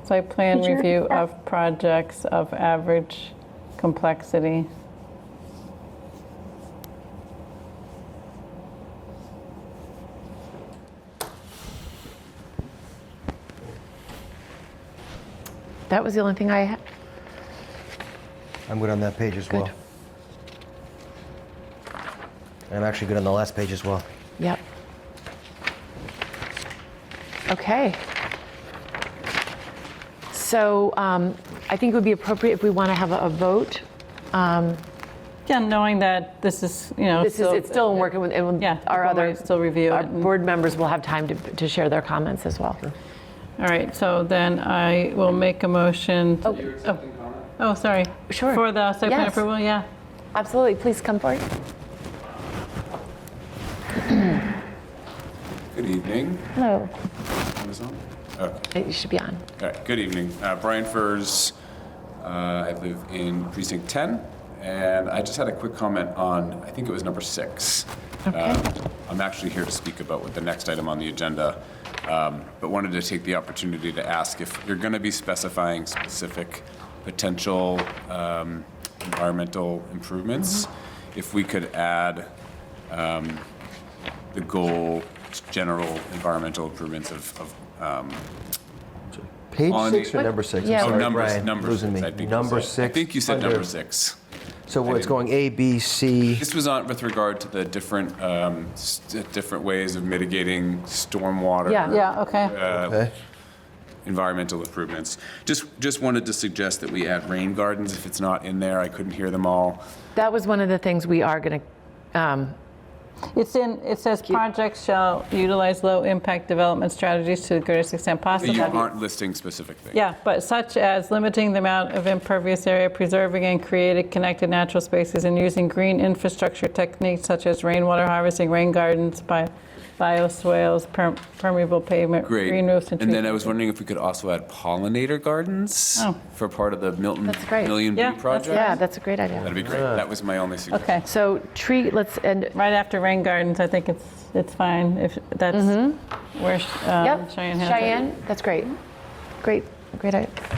Site plan Could you review repeat that? of projects of average complexity. That was the only thing I had. I'm good on that page as well. Good. And I'm actually good on the last page as well. Yep. Okay. So I think it would be appropriate if we want to have a vote. Yeah, knowing that this is, you know, It's still in work, and yeah, our we'll other still review our it. and- board members will have time to share their comments as well. All right, so then I will make a motion. Oh, sorry. Sure. For the site plan Yes. approval, yeah. Absolutely, please come forward. Good evening. Hello. Is it on? Okay. You should be on. All right. Good evening. Brian Furs. I live in precinct 10, and I just had a quick comment on, I think it was number 6. Okay. I'm actually here to speak about what the next item on the agenda, but wanted to take the opportunity to ask if you're going to be specifying specific potential environmental improvements, if we could add the goal, general environmental improvements of Page On 6 the- or number 6? Yeah. I'm oh, sorry, numbers, Brian, number losing 6, me. I think. Number you said. 6. I think you said under- number 6. So I where it's didn't- going A, B, C. This was on with regard to the different different ways of mitigating stormwater. Yeah. Yeah, okay. Okay. Environmental improvements. Just wanted to suggest that we add rain gardens. If it's not in there, I couldn't hear them all. That was one of the things we are going to, It says projects shall utilize low-impact development strategies to the greatest extent possible. You aren't listing specific things. Yeah, but such as limiting the amount of impervious area, preserving and creating connected natural spaces, and using green infrastructure techniques such as rainwater harvesting, rain gardens, bioswales, permeable pavement, Great. green roofs, and And tree then I was planting. wondering if we could also add pollinator gardens Oh. for part of the Milton That's great. Million Yeah, Bee that's project. yeah, that's a great idea. That'd be great. That was my only suggestion. Okay, So let's end, right after rain gardens, I think it's fine if that's where yep, Cheyenne has it. Cheyenne, that's great. Great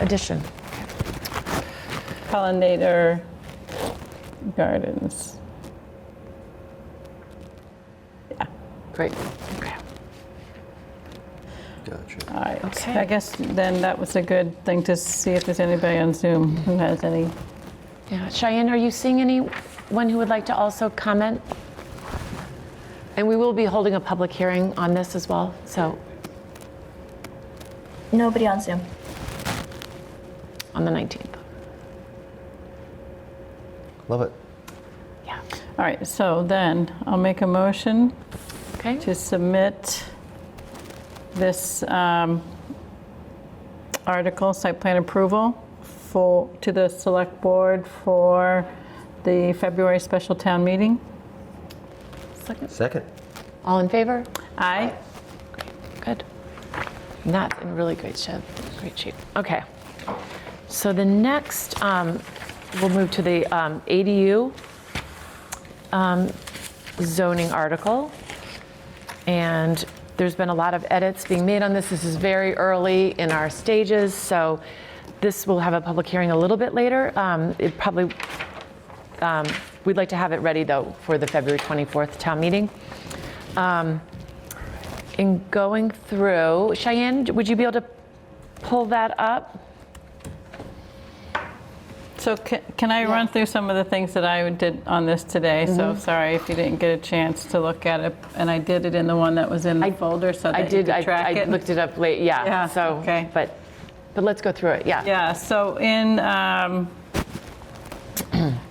addition. Pollinator gardens. Great, okay. Gotcha. All right. Okay. I guess then that was a good thing to see if there's anybody on Zoom who has any. Yeah, Cheyenne, are you seeing anyone who would like to also comment? And we will be holding a public hearing on this as well, so, Nobody on Zoom. on the 19th. Love it. Yeah, All right, so then I'll make a motion okay. to submit this article, site plan approval, to the select board for the February special town meeting. Second. All in favor? Aye. Good. And that's in really great shape. Great shape. Okay. So the next, we'll move to the ADU zoning article. And there's been a lot of edits being made on this. This is very early in our stages, so this will have a public hearing a little bit later. It probably, we'd like to have it ready, though, for the February 24th town meeting. In going through, Cheyenne, would you be able to pull that up? So can I run through some of the things that I did on this today? So sorry if you didn't get a chance to look at it, and I did it in the one that was in the folder so that you could track it. I looked it up late, yeah. Yeah, So, okay. but let's go through it, yeah. Yeah, so in, I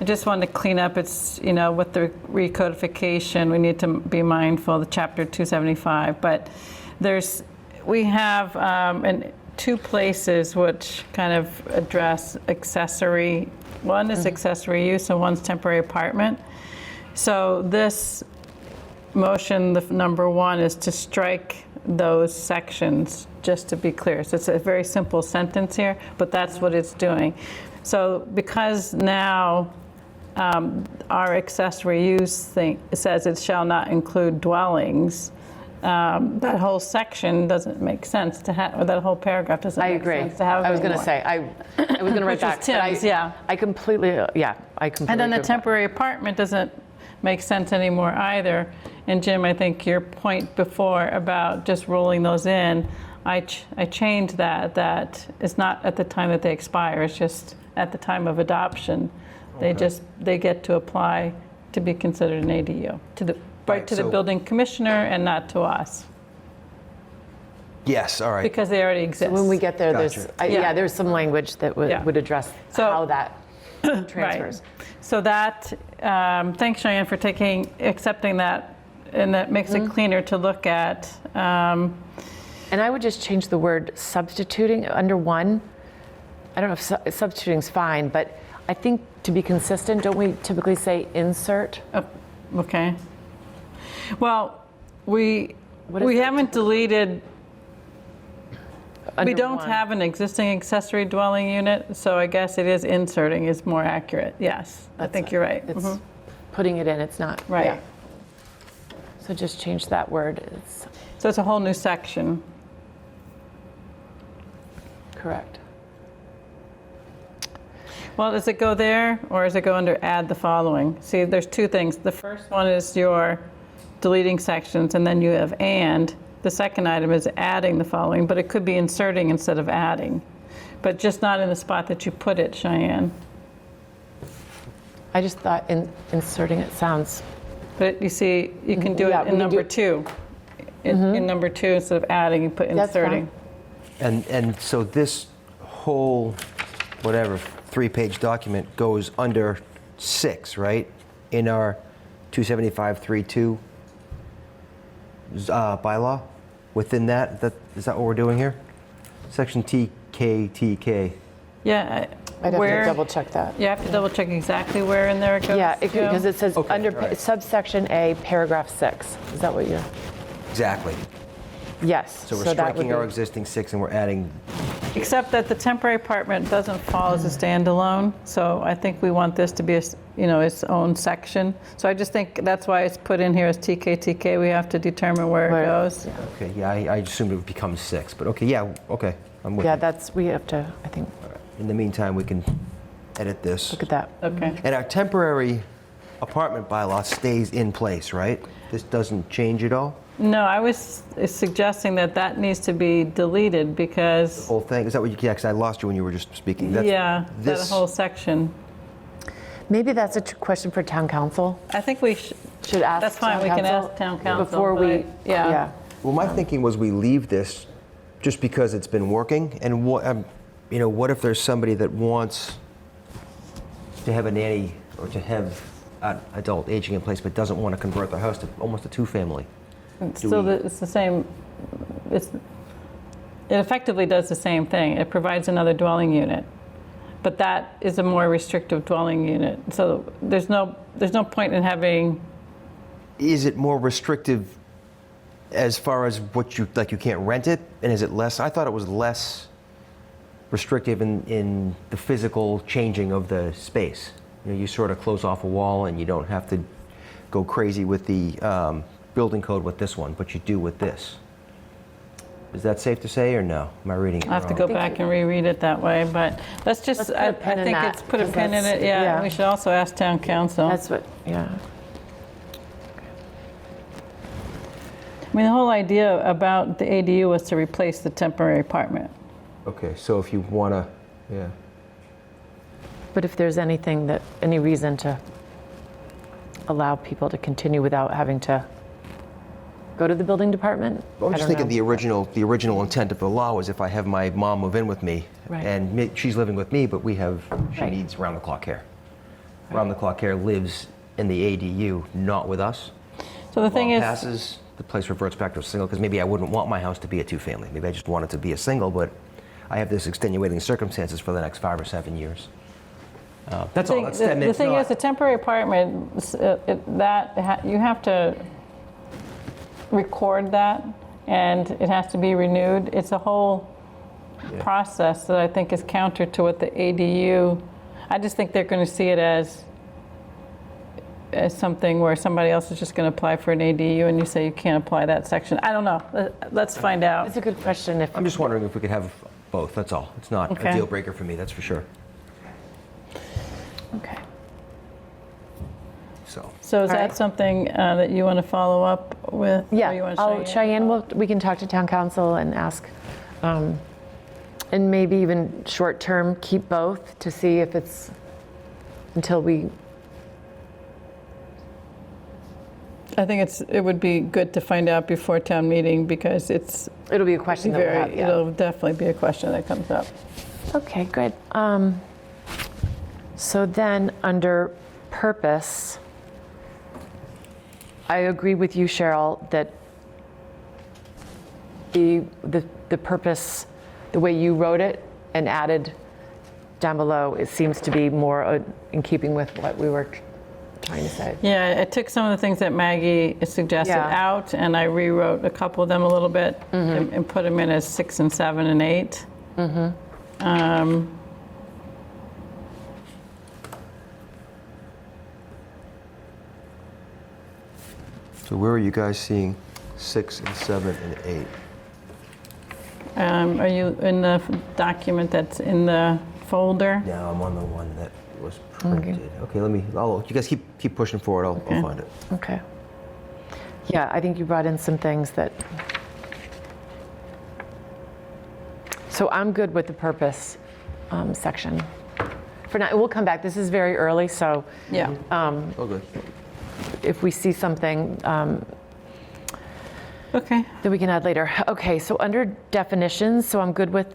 just wanted to clean up, it's, with the recodification, we need to be mindful of the chapter 275, but we have in 2 places which kind of address accessory. One is accessory use and one's temporary apartment. So this motion, the number 1, is to strike those sections, just to be clear. So it's a very simple sentence here, but that's what it's doing. So because now our accessory use thing says it shall not include dwellings, that whole section doesn't make sense to have, or that whole paragraph doesn't make sense to have I was going to anymore. say, I was going to write Which was back. but Tim's, yeah. I completely And then the agree with that. temporary apartment doesn't make sense anymore either. And Jim, I think your point before about just rolling those in, I changed that it's not at the time that they expire, it's just at the time of adoption. They get to apply to be considered an ADU, to the so- building commissioner and not to us, Yes, all right. because they already exist. When we get there, Yeah. there's some language that Yeah. would address So- how that Right. transfers. So that, thanks Cheyenne for accepting that, and that makes it cleaner to look at. And I would just change the word substituting under 1. I don't know if substituting's fine, but I think to be consistent, don't we typically say insert? Okay. Well, we What is it? haven't deleted, we Under don't 1. have an existing accessory dwelling unit, so I guess it is inserting is more accurate. Yes, I think you're right. It's putting it in, it's not. Right. yeah. So just change that word. It's So it's a whole new section. correct. Well, does it go there, or does it go under add the following? See, there's 2 things. The first one is your deleting sections, and then you have and. The second item is adding the following, but it could be inserting instead of adding, but just not in the spot that you put it, Cheyenne. I just thought inserting it sounds, But you see, you can do Yeah, it we in can number do- 2. In number 2, instead of adding, you put That's fine. inserting. And so this whole, whatever, 3-page document goes under 6, right? In our 275.32 bylaw? Within that, is that what we're doing here? Section TKTK. Yeah. I'd have where, to double check that. You have to double check exactly where in there it goes. Yeah, to. because it says Okay, under all right. subsection A, paragraph 6. Is that what you're? Exactly. Yes. So we're that would striking our be- existing 6 and we're adding, Except that the temporary apartment doesn't fall as a standalone, so I think we want this to be, its own section. So I just think that's why it's put in here as TKTK. We have to determine where Where- it goes. okay, yeah, I assumed it would become 6, but okay, yeah, okay. I'm with Yeah, you. we have to, I think, In the meantime, we can edit this. look at that. Okay. And our temporary apartment bylaw stays in place, right? This doesn't change at all? No, I was suggesting that needs to be deleted because, Whole thing, is that what you, yeah, because I lost you when you were just speaking. That's- yeah, that this- whole section. Maybe that's a question for town council. I think we should, Should ask That's fine, town we can council ask town council, Before but we, yeah. Well, my thinking was we leave this just because it's been working, and what if there's somebody that wants to have a nanny or to have an adult aging in place but doesn't want to convert their house to almost a 2-family? So it's the same, it effectively does the same thing. It provides another dwelling unit, but that is a more restrictive dwelling unit. So there's no point in having, Is it more restrictive as far as what you can't rent it, and is it less? I thought it was less restrictive in the physical changing of the space. You sort of close off a wall and you don't have to go crazy with the building code with this one, but you do with this. Is that safe to say, or no? Am I reading it I have to wrong? go back and reread it that way, but let's just, Let's put I a pin in think that, it's put a 'cause pin in that's- it, yeah. yeah. We should also ask town council. that's what, yeah. I mean, the whole idea about the ADU was to replace the temporary apartment. Okay, so if you want to, yeah. But if there's anything that, any reason to allow people to continue without having to go to the building department? I'm I just don't thinking know. the original intent of the law was if I have my mom move in with me, Right. and she's living with me, but she Right. needs round-the-clock care. Round-the-clock care lives in the ADU, not with us. So the thing Mom is, passes, the place reverts back to a single, because maybe I wouldn't want my house to be a two-family. Maybe I just want it to be a single, but I have this extenuating circumstances for the next 5 or 7 years. That's all. That's 10 the minutes. thing is, a temporary apartment, you have to record that, and it has to be renewed. It's a whole process that I think is counter to what the ADU. I just think they're going to see it as something where somebody else is just going to apply for an ADU, and you say you can't apply that section. I don't know. Let's find out. It's a good question. If I'm just wondering if we could have both. That's all. It's not Okay. a deal breaker for me. That's for sure. Okay. So is All that right. something that you want to follow up with? Or you Yeah, want Cheyenne, we can talk to town council and ask, and maybe even short-term, keep both to see if it's, until we, I think it would be good to find out before town meeting, because it's it'll be a question that we'll have, yeah. it'll definitely be a question that comes up. Okay, good. So then, under purpose, I agree with you, Cheryl, that the purpose, the way you wrote it and added down below, it seems to be more in keeping with what we were trying to say. Yeah, I took some of the things that Maggie suggested Yeah. out, and I rewrote a couple of them a little bit and put them in as 6 and 7 and 8. So where are you guys seeing 6 and 7 and 8? Are you in the document that's in the folder? Now I'm on the one that was printed. Okay, you guys keep pushing forward. I'll find it. Okay. Yeah, I think you brought in some things that, so I'm good with the purpose section. For now, we'll come back. This is very early, so Yeah. Oh, good. if we see something Okay. that we can add later. Okay, so under definitions, so I'm good with,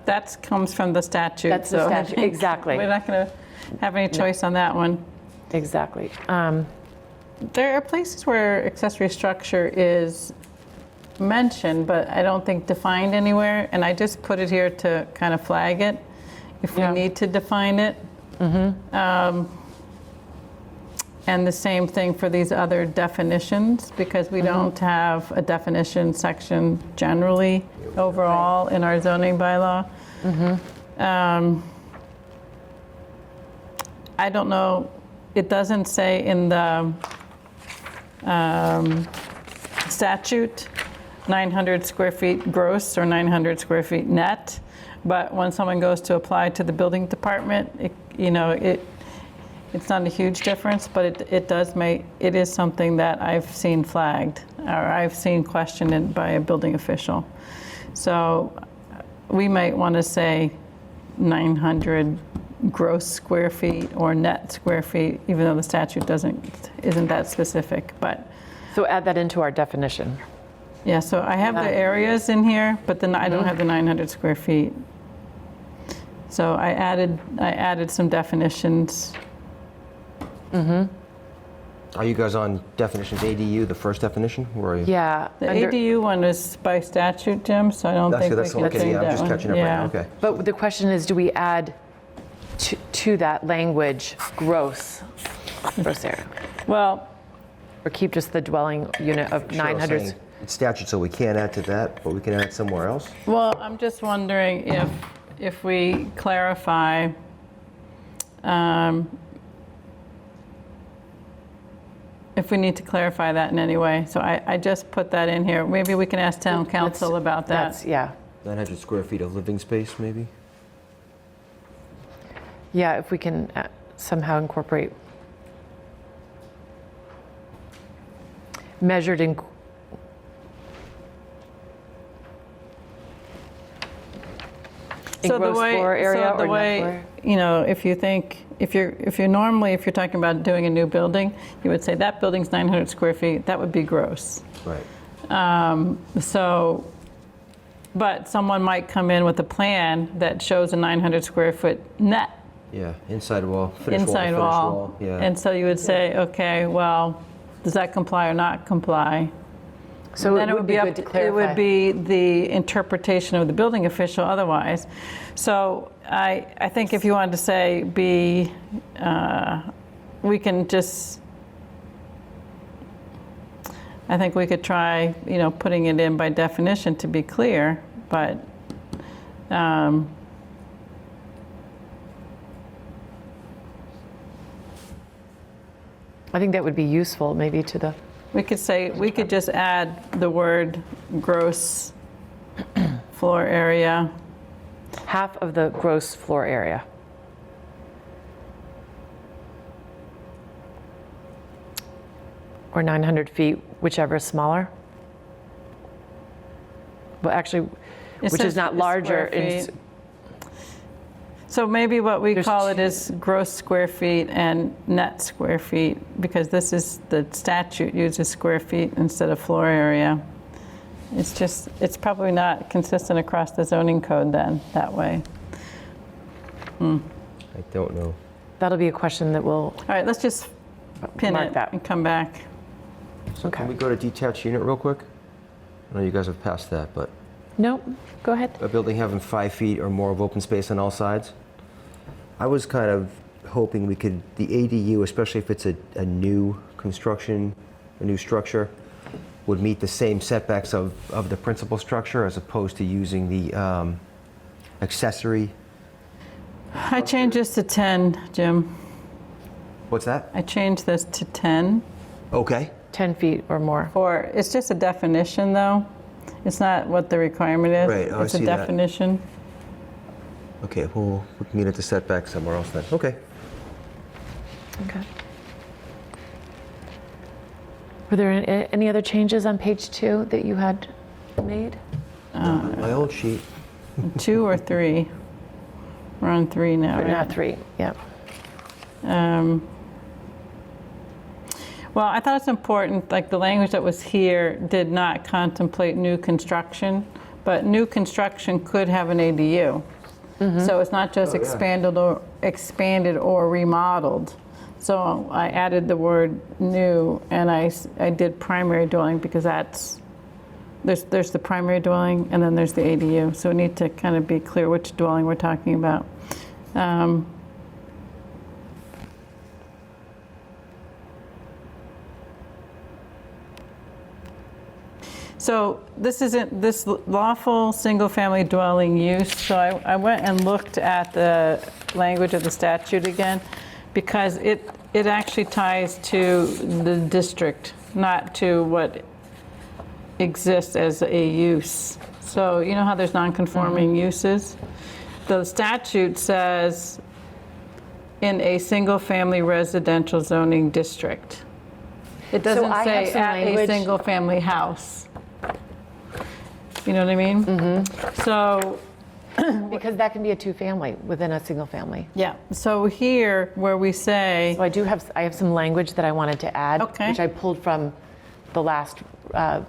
That comes from the statute. That's the so I statute, think exactly. We're not going to have any choice on that one. exactly. There are places where accessory structure is mentioned, but I don't think defined anywhere, and I just put it here to kind of flag it if we Yeah. need to define it. And the same thing for these other definitions, because we don't have a definition section generally overall in our zoning bylaw. I don't know, it doesn't say in the statute 900 square feet gross or 900 square feet net, but when someone goes to apply to the building department, it's not a huge difference, but it is something that I've seen flagged, or I've seen questioned by a building official. So we might want to say 900 gross square feet or net square feet, even though the statute isn't that specific, but So add that into our definition. yeah, so I have the areas in here, but then I don't have the 900 square feet. So I added some definitions. Are you guys on definitions ADU, the first definition? Where are you? Yeah. The under- ADU one is by statute, Jim, so I don't think we That's can okay. change Yeah, I'm that just one. catching up right now. Okay. But the question is, do we add to that language gross area? Well, Or keep just the dwelling unit of Cheryl's 900? saying it's statute, so we can't add to that, but we can add it somewhere else. I'm just wondering if we clarify, if we need to clarify that in any way. So I just put that in here. Maybe we can ask town council about that. Yeah. 900 square feet of living space, maybe? Yeah, if we can somehow incorporate measured in So the gross way, floor area so the or net way, floor? you know, if you're talking about doing a new building, you would say that building's 900 square feet, that would be gross. Right. But someone might come in with a plan that shows a 900 square foot net Yeah, inside wall, finished inside wall. Yeah. And so you would say, okay, well, does that comply or not comply? So Then it would be good to clarify. It would be the interpretation of the building official otherwise. So I think if you wanted to say we can just, I think we could try, you know, putting it in by definition to be clear, but I think that would be useful maybe to the, we could just add the word gross floor area. half of the gross floor area. Or 900 feet, whichever is smaller. Well, actually, It which says is not square larger. feet. So maybe what we There's call it is gross square feet and net square feet, because this is, the statute uses square feet instead of floor area. It's probably not consistent across the zoning code then, that way. I don't know. That'll be a question that we'll, All right, let's just pin Mark it that. and come back. So can we go to detached unit real quick? I know you guys have passed that, but no, go ahead. a building having 5 feet or more of open space on all sides. I was kind of hoping we could, the ADU, especially if it's a new construction, a new structure, would meet the same setbacks of the principal structure as opposed to using the accessory. I changed this to 10, Jim. What's that? I changed this to 10. Okay. 10 feet or more. Or, it's just a definition though. It's not what the requirement is. Right, oh, I It's a see that. definition. Okay, well, we can meet at the setback somewhere else then. Okay. Okay. Were there any other changes on page 2 that you had made? My old sheet. 2 or 3? We're on 3 now, Or right? not 3, yeah. Well, I thought it's important, like the language that was here did not contemplate new construction, but new construction could have an ADU. So it's not just expanded or remodeled. So I added the word new, and I did primary dwelling because there's the primary dwelling and then there's the ADU. So we need to kind of be clear which dwelling we're talking about. So this isn't this lawful single-family dwelling use. So I went and looked at the language of the statute again, because it actually ties to the district, not to what exists as a use. So you know how there's non-conforming uses? The statute says in a single-family residential zoning district. It doesn't I have say some at a language- single-family house. You know what I mean? So, Because that can be a 2-family within a single family. yeah, so here where we say, So I have some language that I wanted to add, Okay. which I pulled from the last time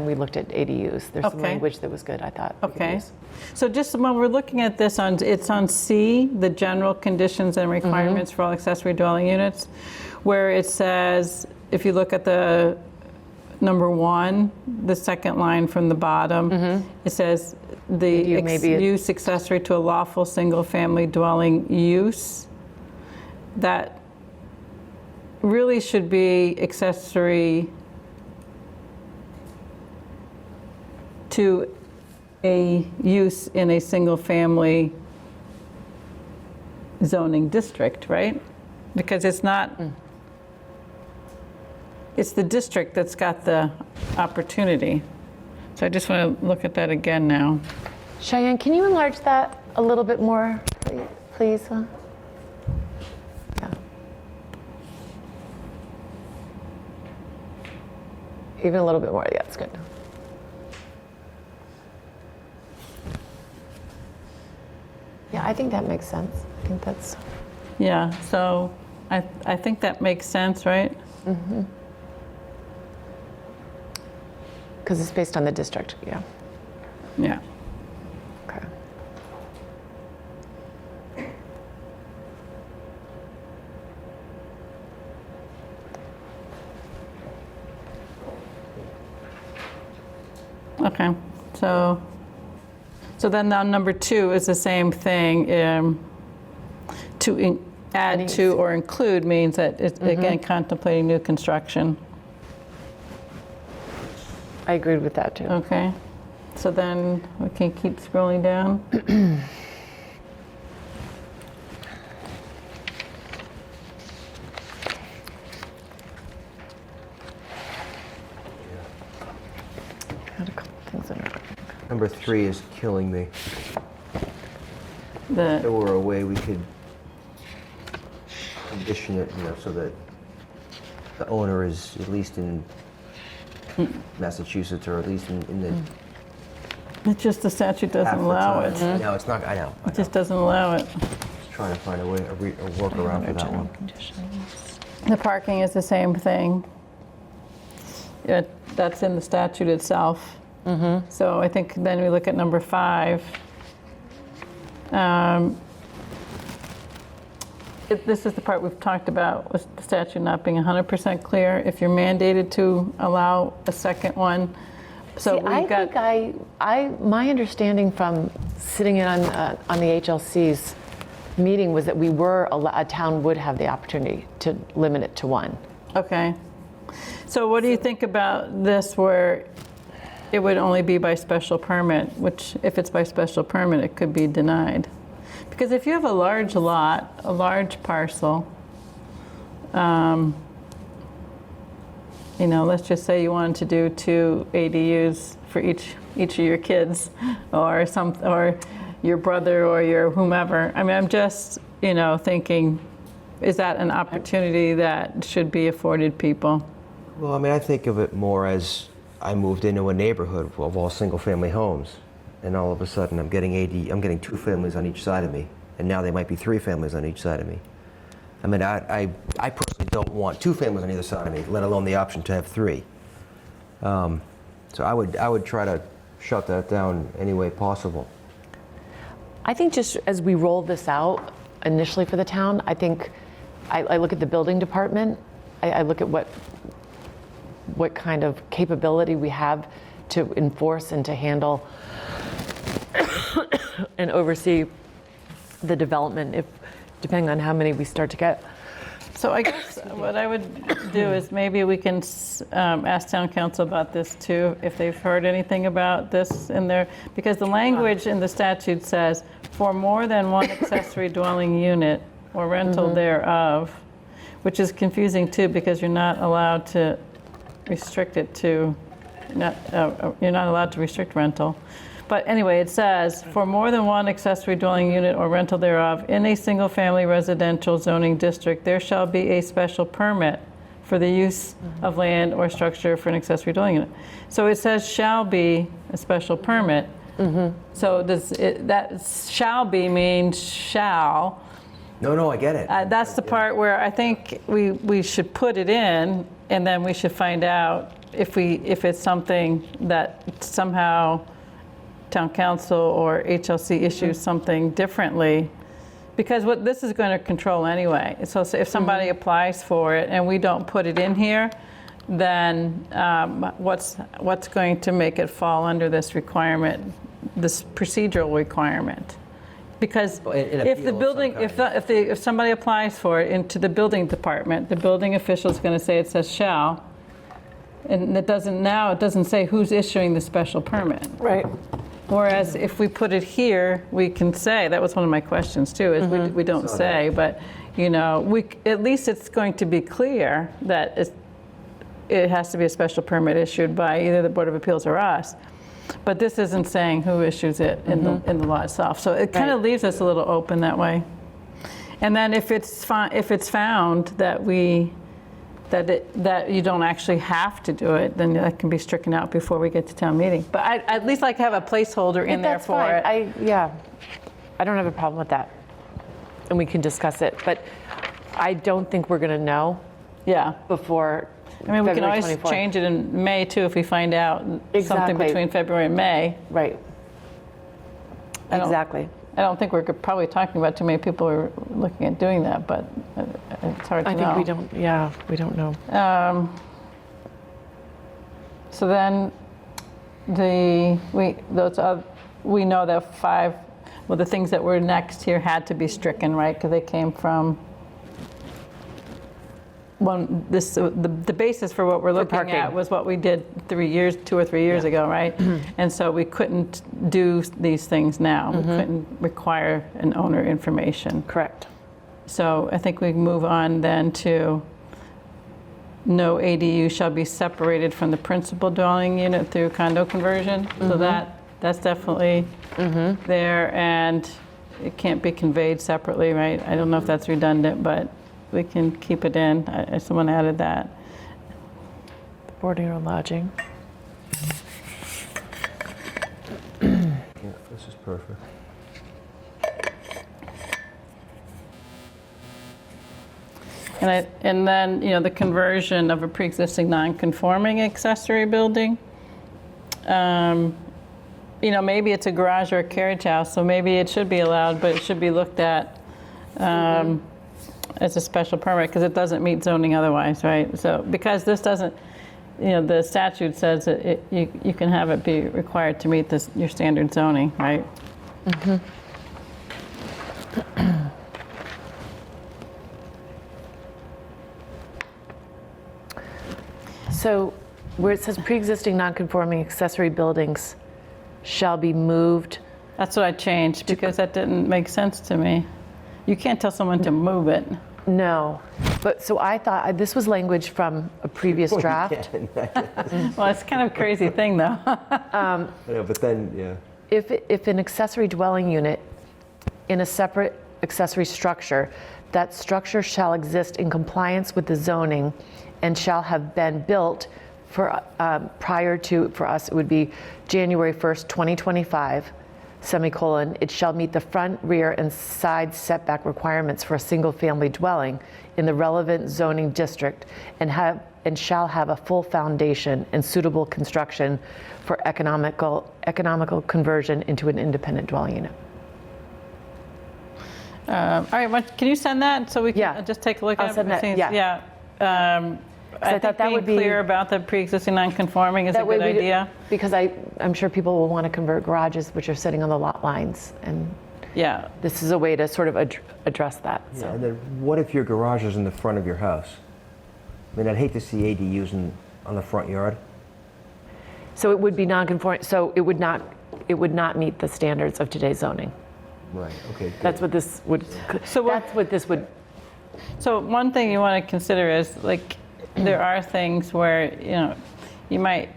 we looked at ADUs. There's some Okay. language that was good, I thought. we could okay. use. So just when we're looking at this, it's on C, the general conditions and requirements for all accessory dwelling units, where it says, if you look at the number 1, the second line from the bottom, it says the ADU may be a- use accessory to a lawful single-family dwelling use. That really should be accessory to a use in a single-family zoning district, right? Because it's not, it's the district that's got the opportunity. So I just want to look at that again now. Cheyenne, can you enlarge that a little bit more, please? Yeah. Even a little bit more, yeah, that's good. Yeah, I think that makes sense. I think that's, Yeah, so I think that makes sense, right? because it's based on the district, yeah. Yeah. Okay. Okay, so then now number 2 is the same thing. Add to or include means that it's, again, contemplating new construction. I agreed with that too. Okay, so then we can keep scrolling down. Had a couple things in there. Number 3 is killing me. If there The, were a way we could condition it, so that the owner is at least in Massachusetts, or at least in the it's just the statute half doesn't the allow time. it. No, it's not, I know. It just doesn't allow it. Just trying to find a way, a workaround for that one. The parking is the same thing. That's in the statute itself. So I think then we look at number 5. This is the part we've talked about, with the statute not being 100% clear. If you're mandated to allow a second one, so See, I we've got. think my understanding from sitting in on the HLC's meeting was that a town would have the opportunity to limit it to 1. Okay. So what do you think about this, where it would only be by special permit, which if it's by special permit, it could be denied? Because if you have a large lot, a large parcel, let's just say you wanted to do 2 ADUs for each of your kids, or your brother, or your whomever. I mean, I'm just, thinking, is that an opportunity that should be afforded people? Well, I mean, I think of it more as I moved into a neighborhood of all single-family homes, and all of a sudden I'm getting 2 families on each side of me, and now there might be 3 families on each side of me. I mean, I personally don't want 2 families on either side of me, let alone the option to have 3. So I would try to shut that down any way possible. I think just as we roll this out initially for the town, I think I look at the building department. I look at what kind of capability we have to enforce and to handle and oversee the development, depending on how many we start to get. So I guess what I would do is maybe we can ask town council about this too, if they've heard anything about this in there. Because the language in the statute says, for more than one accessory dwelling unit or rental thereof, which is confusing too, because you're not allowed to restrict it to, you're not allowed to restrict rental. But anyway, it says, for more than one accessory dwelling unit or rental thereof in a single-family residential zoning district, there shall be a special permit for the use of land or structure for an accessory dwelling unit. So it says shall be a special permit. So that shall be means shall. No, I get it. That's the part where I think we should put it in, and then we should find out if it's something that somehow town council or HLC issues something differently, because what this is going to control anyway. So if somebody applies for it and we don't put it in here, then what's going to make it fall under this requirement, this procedural requirement? Because if the building, if somebody applies for it into the building department, the building official is going to say it says shall, and it doesn't say who's issuing the special permit. Right. Whereas if we put it here, we can say, that was one of my questions too, is we don't say, but at least it's going to be clear that it has to be a special permit issued by either the Board of Appeals or us. But this isn't saying who issues it in the law itself. So it kind of leaves us a little open that way. And then if it's found that that you don't actually have to do it, then that can be stricken out before we get to town meeting. But I'd at least like to have a placeholder in there That's for fine. it. Yeah. I don't have a problem with that. And we can discuss it, but I don't think we're going to know Yeah. before I mean, we can February always 24th. change it in May too if we find out something Exactly. between February and May. Right. I don't- Exactly. I don't think we're probably talking about too many people who are looking at doing that, but it's hard to I know. think we don't, yeah, we don't know. So then we know that the things that were next here had to be stricken, right? Because they came from the basis for what we're looking parking. at was what we did 2 or 3 years ago, right? And so we couldn't do these things now. We couldn't require an owner information. Correct. So I think we can move on then to no ADU shall be separated from the principal dwelling unit through condo conversion. So that's definitely there, and it can't be conveyed separately, right? I don't know if that's redundant, but we can keep it in. Someone added that. Boarding or lodging. Yeah, this is perfect. And then, the conversion of a pre-existing non-conforming accessory building. Maybe it's a garage or a carriage house, so maybe it should be allowed, but it should be looked at as a special permit because it doesn't meet zoning otherwise, right? So because this doesn't, the statute says that you can have it be required to meet your standard zoning, right? So where it says pre-existing non-conforming accessory buildings shall be moved. That's what I changed because that didn't make sense to me. You can't tell someone to move it. No, but so I thought this was language from a previous draft. Well, it's kind of a crazy thing, though. I know, but then, yeah. If an accessory dwelling unit in a separate accessory structure, that structure shall exist in compliance with the zoning and shall have been built prior to, for us, it would be January 1st, 2025, semicolon, it shall meet the front, rear, and side setback requirements for a single-family dwelling in the relevant zoning district and shall have a full foundation and suitable construction for economical conversion into an independent dwelling unit. All right, can you send that so we can Yeah. just take a look at it? I'll send that, Since- yeah. I thought think that being would be- clear about the pre-existing non-conforming is a good idea. Because I'm sure people will want to convert garages which are sitting on the lot lines, and Yeah, this is a way to sort of address that. Yeah, So. and then what if your garage is in the front of your house? I mean, I'd hate to see ADUs on the front yard. So it would be non-conforming, so it would not meet the standards of today's zoning. Right, okay. That's what this would, So what- that's what this would, so one thing you want to consider is, like, there are things where, you might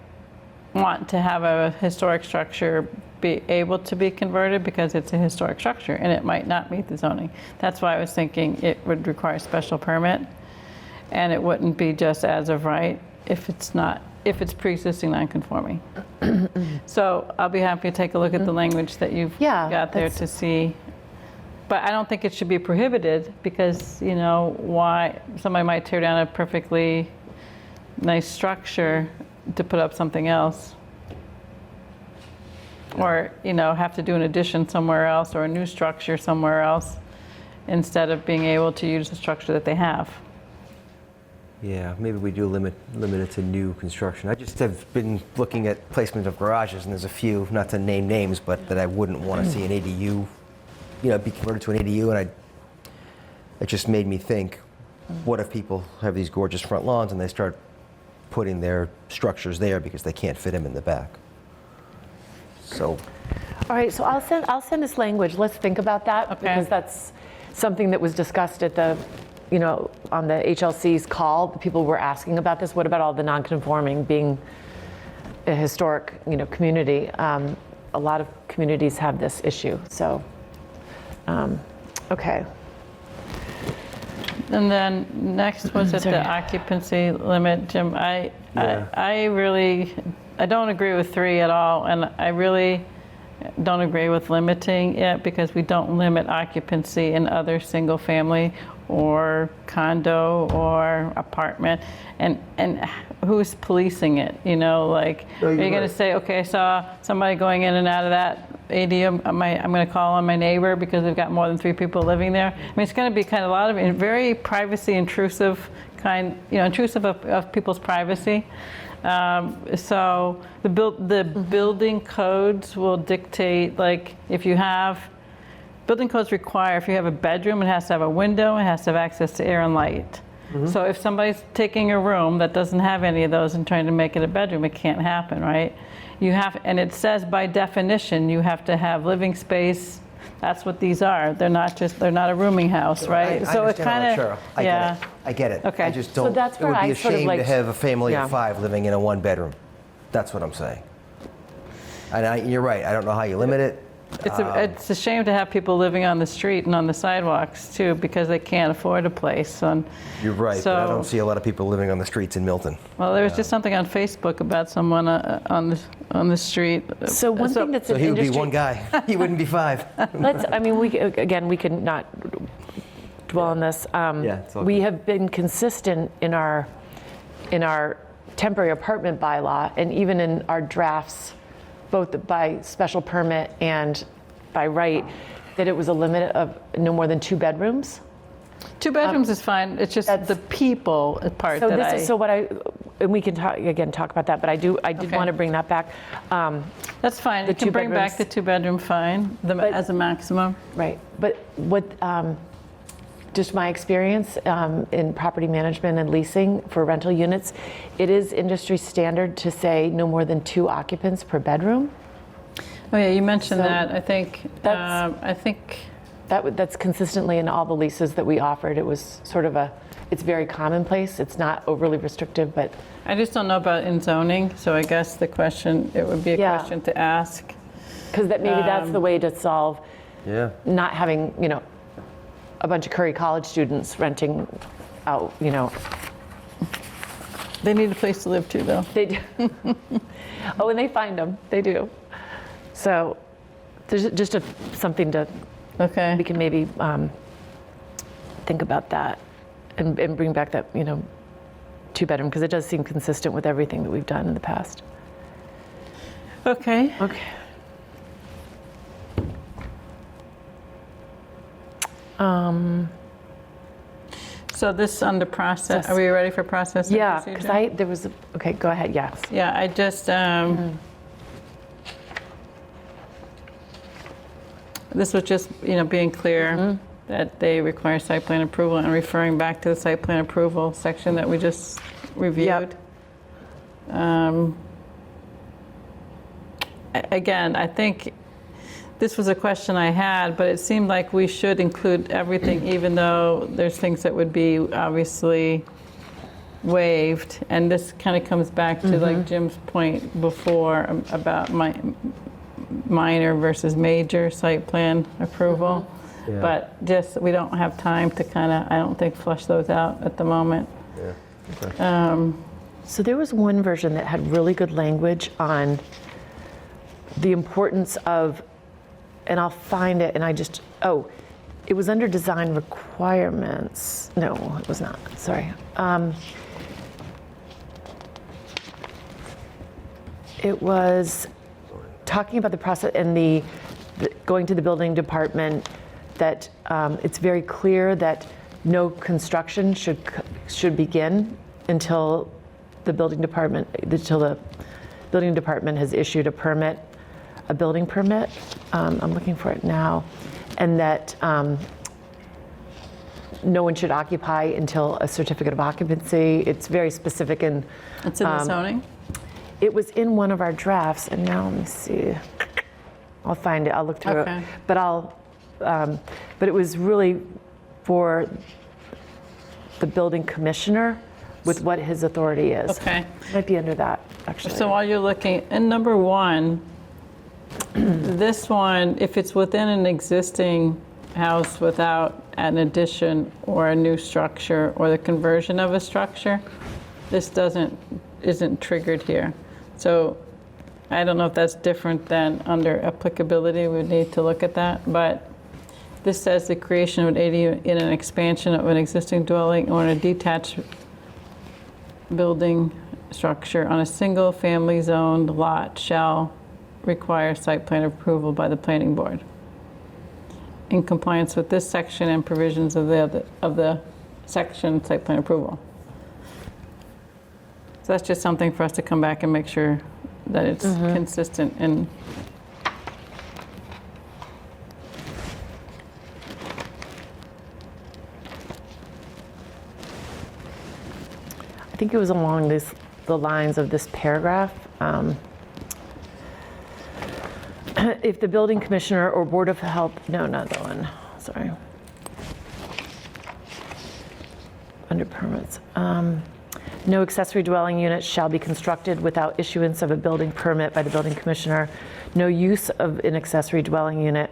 want to have a historic structure be able to be converted because it's a historic structure and it might not meet the zoning. That's why I was thinking it would require a special permit and it wouldn't be just as of right if it's pre-existing non-conforming. So I'll be happy to take a look at the language that you've Yeah, got there that's- to see. But I don't think it should be prohibited because, why somebody might tear down a perfectly nice structure to put up something else. Or, have to do an addition somewhere else or a new structure somewhere else instead of being able to use the structure that they have. Yeah, maybe we do limit it to new construction. I just have been looking at placement of garages, and there's a few, not to name names, but that I wouldn't want to see an ADU, be converted to an ADU, and it just made me think, what if people have these gorgeous front lawns and they start putting their structures there because they can't fit them in the back? So, all right, so I'll send this language. Let's think about that because that's something that was discussed at the, on the HLC's call. People were asking about this. What about all the non-conforming being a historic, community? A lot of communities have this issue. So, okay. And then next was it the occupancy limit, Jim? I don't agree with 3 at all, and I really don't agree with limiting it because we don't limit occupancy in other single family or condo or apartment. And who's policing it? You know, like, are you going to say, okay, I saw somebody going in and out of that ADU, I'm going to call on my neighbor because they've got more than 3 people living there? I mean, it's going to be kind of a lot of very privacy intrusive intrusive of people's privacy. So the building codes will dictate, like, if you have, building codes require if you have a bedroom, it has to have a window, it has to have access to air and light. So if somebody's taking a room that doesn't have any of those and trying to make it a bedroom, it can't happen, right? You have, and it says by definition, you have to have living space. That's what these are. They're not a rooming house, right? I understand all that, Cheryl. I get it. Okay. I just So don't, that's it would where be I a sort of shame to like- have a family Yeah. of 5 living in a 1-bedroom. That's what I'm saying. And you're right, I don't know how you limit it. It's a shame to have people living on the street and on the sidewalks too, because they can't afford a place. You're right, but I don't see a lot of people living on the streets in Milton. Well, there was just something on Facebook about someone on the street. So one thing that's So an he would be industry. 1 guy. He wouldn't be 5. We can not dwell on this. it's all We good. have been consistent in our temporary apartment bylaw and even in our drafts, both by special permit and by right, that it was a limit of no more than 2 bedrooms. 2 bedrooms is fine. It's just the people part So that this is, so what and we can talk about that, but I did Okay. want to bring that back. That's fine. the You can 2 bring back bedrooms. the 2-bedroom fine as a maximum. Right, but what, just my experience in property management and leasing for rental units, it is industry standard to say no more than 2 occupants per bedroom. Oh yeah, you mentioned So that. I think That's consistently in all the leases that we offered. It was sort of it's very commonplace. It's not overly restrictive, but I just don't know about in zoning. So I guess it would be a Yeah. question to ask. because maybe that's the way to solve Yeah. not having, a bunch of Curry College students renting out, They need a place to live too, though. They do. Oh, and they find them. They do. So there's just something to, Okay. we can maybe think about that and bring back that, 2-bedroom, because it does seem consistent with everything that we've done in the past. Okay. Okay. So this under process. Yes. Are we ready for process? and Yeah, procedure? because okay, go ahead, yes. Yeah, I just, this was just, being clear that they require site plan approval and referring back to the site plan approval section that we just reviewed. Again, I think this was a question I had, but it seemed like we should include everything, even though there's things that would be obviously waived. And this kind of comes back to like Jim's point before about minor versus major site plan approval. Yeah. But just, we don't have time to kind of, I don't think, flush those out at the moment. Yeah. Okay. So there was one version that had really good language on the importance of, and I'll find it, and it was under design requirements. No, it was not, sorry. It was talking about the process and the going to the building department, that it's very clear that no construction should begin until the building department has issued a building permit. I'm looking for it now, and that no one should occupy until a certificate of occupancy. It's very specific, and It's in the zoning? it was in one of our drafts. And now let me see. I'll find it. I'll look through Okay. it. But but it was really for the building commissioner with what his authority is. Okay. Might be under that, actually. So while you're looking, in number 1, this one, if it's within an existing house without an addition or a new structure or the conversion of a structure, this isn't triggered here. So I don't know if that's different than under applicability. We would need to look at that. But this says the creation of an ADU in an expansion of an existing dwelling or in a detached building structure on a single-family zoned lot shall require site plan approval by the planning board in compliance with this section and provisions of the section site plan approval. So that's just something for us to come back and make sure that it's consistent and I think it was along the lines of this paragraph. If the building commissioner or board of health, no, not that one, sorry. Under permits. No accessory dwelling unit shall be constructed without issuance of a building permit by the building commissioner. No use of an accessory dwelling unit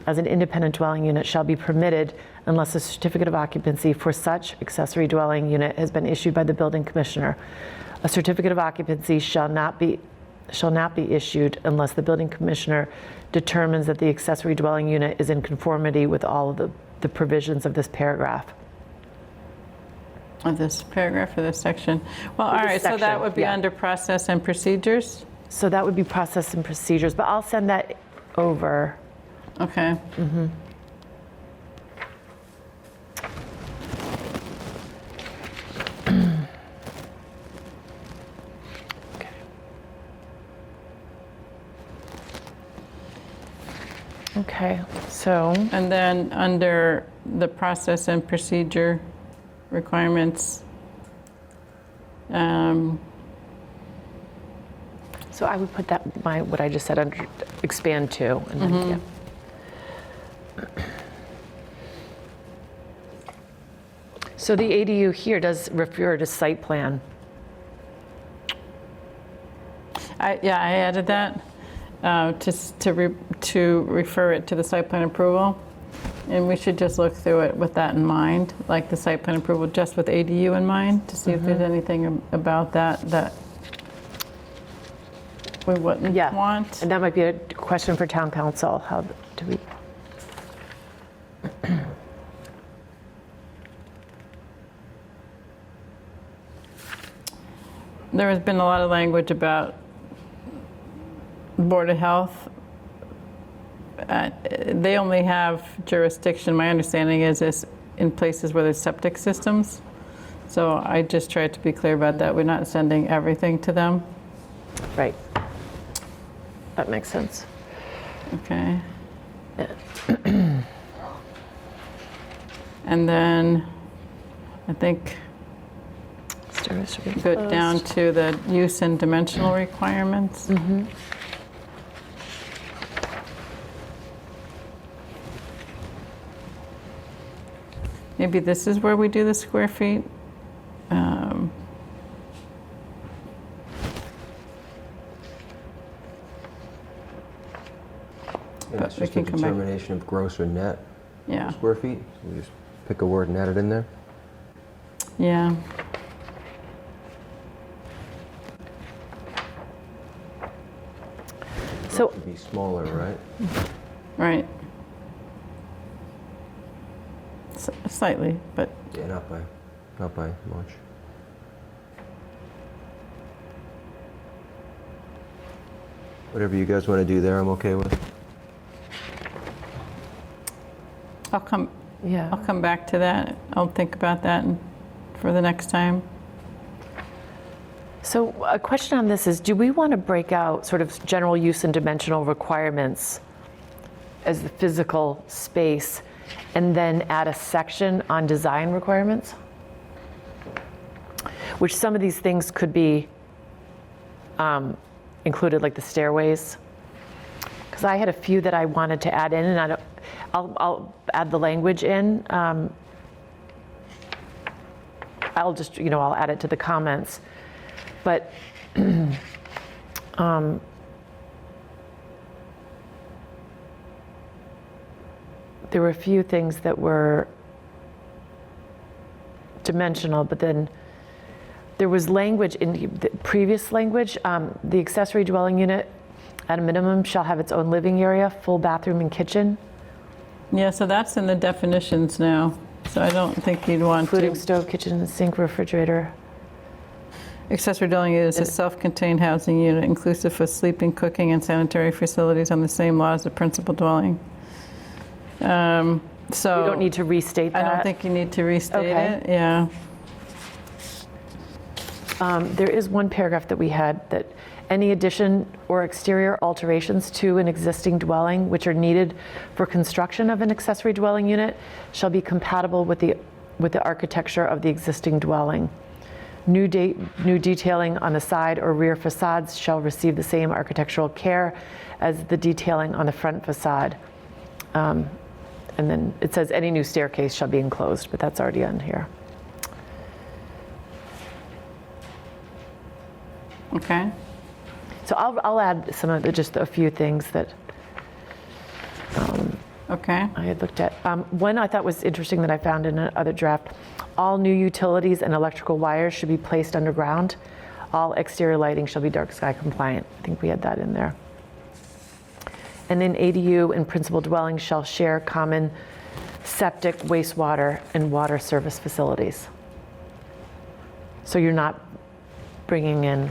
as an independent dwelling unit shall be permitted unless a certificate of occupancy for such accessory dwelling unit has been issued by the building commissioner. A certificate of occupancy shall not be issued unless the building commissioner determines that the accessory dwelling unit is in conformity with all of the provisions of this paragraph. of this paragraph or this section. Well, all this right, so that section, would be yeah. under process and procedures? So that would be process and procedures, but I'll send that over. Okay. Okay, so, And then under the process and procedure requirements, so I would put that, what I just said under, expand to, and then, yeah. So the ADU here does refer to site plan. yeah, I added that to refer it to the site plan approval. And we should just look through it with that in mind, like the site plan approval just with ADU in mind, to see if there's anything about that we wouldn't Yeah. want. And that might be a question for town council, how do we? There has been a lot of language about Board of Health. They only have jurisdiction, my understanding is in places where there's septic systems. So I just tried to be clear about that. We're not sending everything to them. Right. That makes sense. Okay. And then I think Service should be go closed. down to the use and dimensional requirements. Maybe this is where we do the square feet. And But it's we just a can come back. determination of gross or net Yeah, square feet. So we just pick a word and add it in there. yeah. So, It'd be smaller, right? Right. Slightly, but Yeah, not by much. Whatever you guys want to do there, I'm okay with. I'll come yeah. back to that. I'll think about that for the next time. So a question on this is, do we want to break out sort of general use and dimensional requirements as the physical space and then add a section on design requirements? Which some of these things could be included, like the stairways. Because I had a few that I wanted to add in, and I'll add the language in. I'll just, I'll add it to the comments. But there were a few things that were dimensional, but then there was language in the previous language. The accessory dwelling unit at a minimum, shall have its own living area, full bathroom and kitchen, Yeah, so that's in the definitions now. So I don't think you'd want including to. stove, kitchen, sink, refrigerator. Accessory dwelling unit is a self-contained housing unit inclusive of sleeping, cooking, and sanitary facilities on the same law as the principal dwelling. So. We don't need to restate that. I don't think you need to restate Okay. it, yeah. There is one paragraph that we had that any addition or exterior alterations to an existing dwelling which are needed for construction of an accessory dwelling unit shall be compatible with the architecture of the existing dwelling. New detailing on the side or rear facades shall receive the same architectural care as the detailing on the front facade. And then it says any new staircase shall be enclosed, but that's already on here. Okay. So I'll add some of just a few things that Okay. I had looked at. One I thought was interesting that I found in another draft. All new utilities and electrical wires should be placed underground. All exterior lighting shall be dark sky compliant. I think we had that in there. And then ADU and principal dwellings shall share common septic, wastewater, and water service facilities. So you're not bringing in,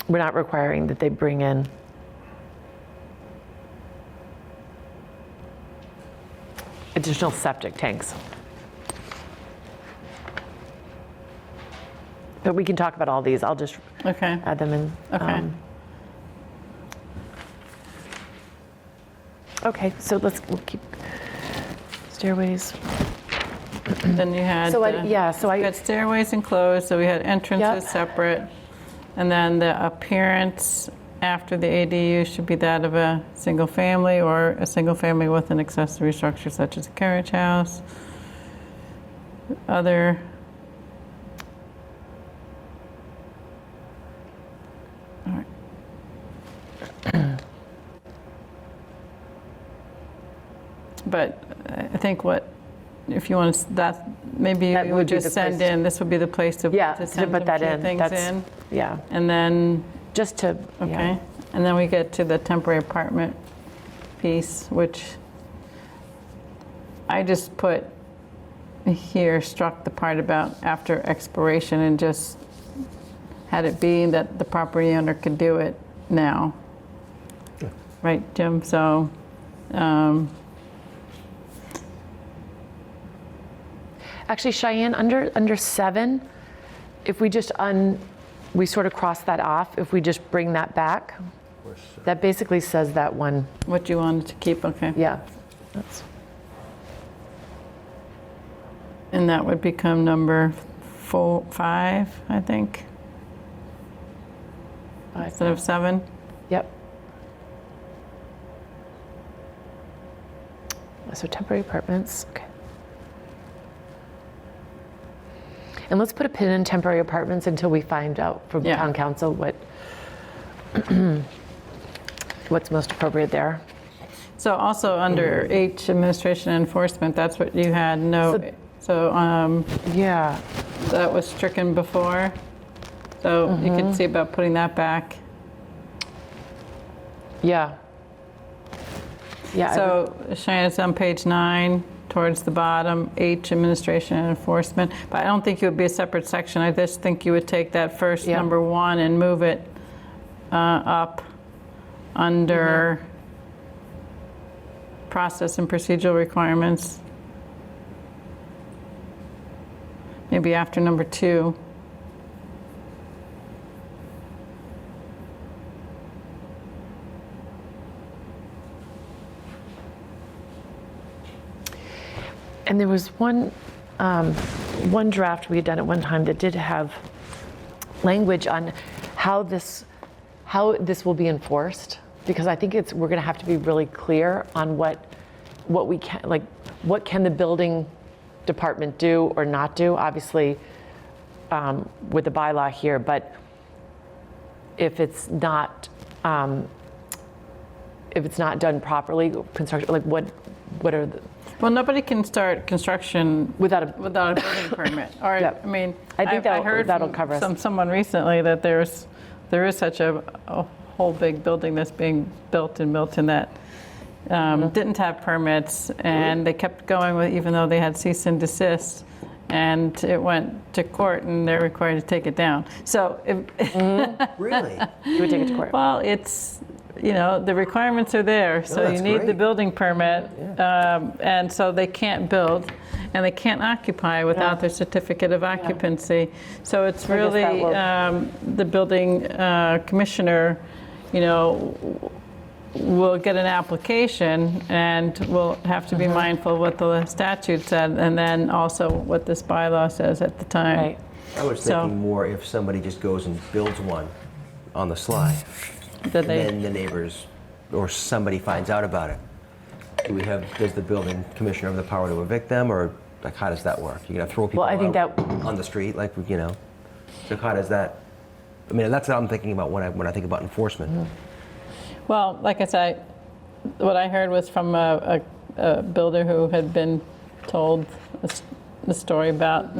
we're not requiring that they bring in additional septic tanks. But we can talk about all these. I'll just Okay. add them in. Okay. Okay, so we'll keep stairways. Then you had. So You had stairways enclosed, so we had entrances Yep. separate. And then the appearance after the ADU should be that of a single family or a single family with an accessory structure such as a carriage house. Other. All right. But I think if you want to, that, maybe That you would would be just the send place. in, this would be the place to Yeah, to to send put some that key in. things That's, in. yeah, And then, just to, okay, yeah. and then we get to the temporary apartment piece, which I just put here, struck the part about after expiration and just had it be that the property owner could do it now. Right, Jim? So, Actually, Cheyenne, under 7, if we just we sort of cross that off, if we just bring that back, that basically says that one, what you wanted to keep, okay. yeah. That's, And that would become number 5, I think, instead of 7. yep. So temporary apartments, okay. And let's put a pin in temporary apartments until we find out from Yeah. town council what's most appropriate there. So also under H, administration and enforcement, that's what you had, so Yeah, that was stricken before. So you could see about putting that back. yeah. Yeah, So Cheyenne, it's on page 9, towards the bottom, H, administration and enforcement. But I don't think it would be a separate section. I just think you would take that first Yeah. number 1 and move it up under process and procedural requirements. Maybe after number 2. And there was one draft we had done at one time that did have language on how this will be enforced, because I think we're going to have to be really clear on what we can, like, what can the building department do or not do, obviously with the bylaw here, but if it's not, if it's not done properly, construction, like what are the, Well, nobody can start construction without a, without a building permit. Or, Yep. I mean, I think heard that'll from cover us. someone recently that there is such a whole big building that's being built in Milton that didn't have permits, and they kept going with, even though they had cease and desist, and it went to court, and they're required to take it down. So, Really? you would take it to court. well, it's, the requirements are there, so you that's need the great. building permit, and so they can't build, and they can't occupy without their certificate of occupancy. So it's I guess that really, will- the building commissioner, will get an application, and will have to be mindful of what the statute said, and then also what this bylaw says at the time. Right. I was So- thinking more if somebody just goes and builds one on the sly, That and they, then the neighbors or somebody finds out about it. Does the building commissioner have the power to evict them, or like how does that work? You're gonna throw people Well, I think out that- on the street, like, So how does that? I mean, that's what I'm thinking about when I think about enforcement. well, like I said, what I heard was from a builder who had been told the story about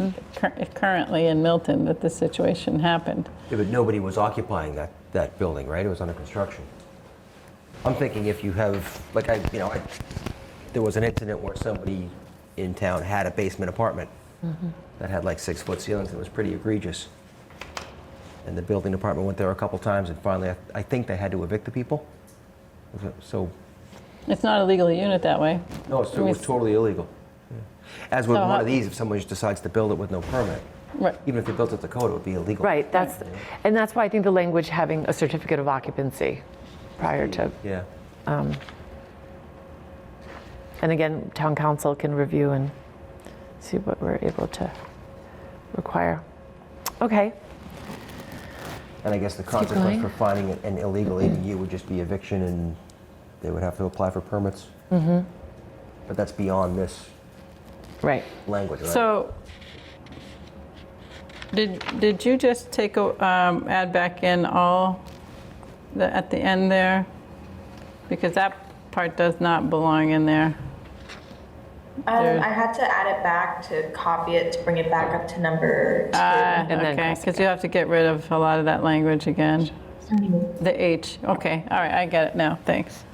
currently in Milton that this situation happened. Yeah, but nobody was occupying that building, right? It was under construction. I'm thinking if you have, like, there was an incident where somebody in town had a basement apartment that had like 6-foot ceilings. It was pretty egregious. And the building department went there a couple times, and finally, I think they had to evict the people. So, It's not a legal unit that way. no, it was totally illegal. Yeah. As with So one how- of these, if someone just decides to build it with no permit, Right. even if they built it to code, it would be illegal. Right, and that's why I think the language having a certificate of occupancy prior to, Yeah. and again, town council can review and see what we're able to require. Okay, And I guess the keep consequence going. for finding an illegal ADU would just be eviction, and they would have to apply for permits. Mm-hmm. But that's beyond this right. language, right? So, did you just add back in all at the end there? Because that part does not belong in there. There- I had to add it back to copy it to bring it back up to number 2. And then Okay, cross it because you have to get rid of a lot of that language again. The H, okay, all right, I get it now, thanks.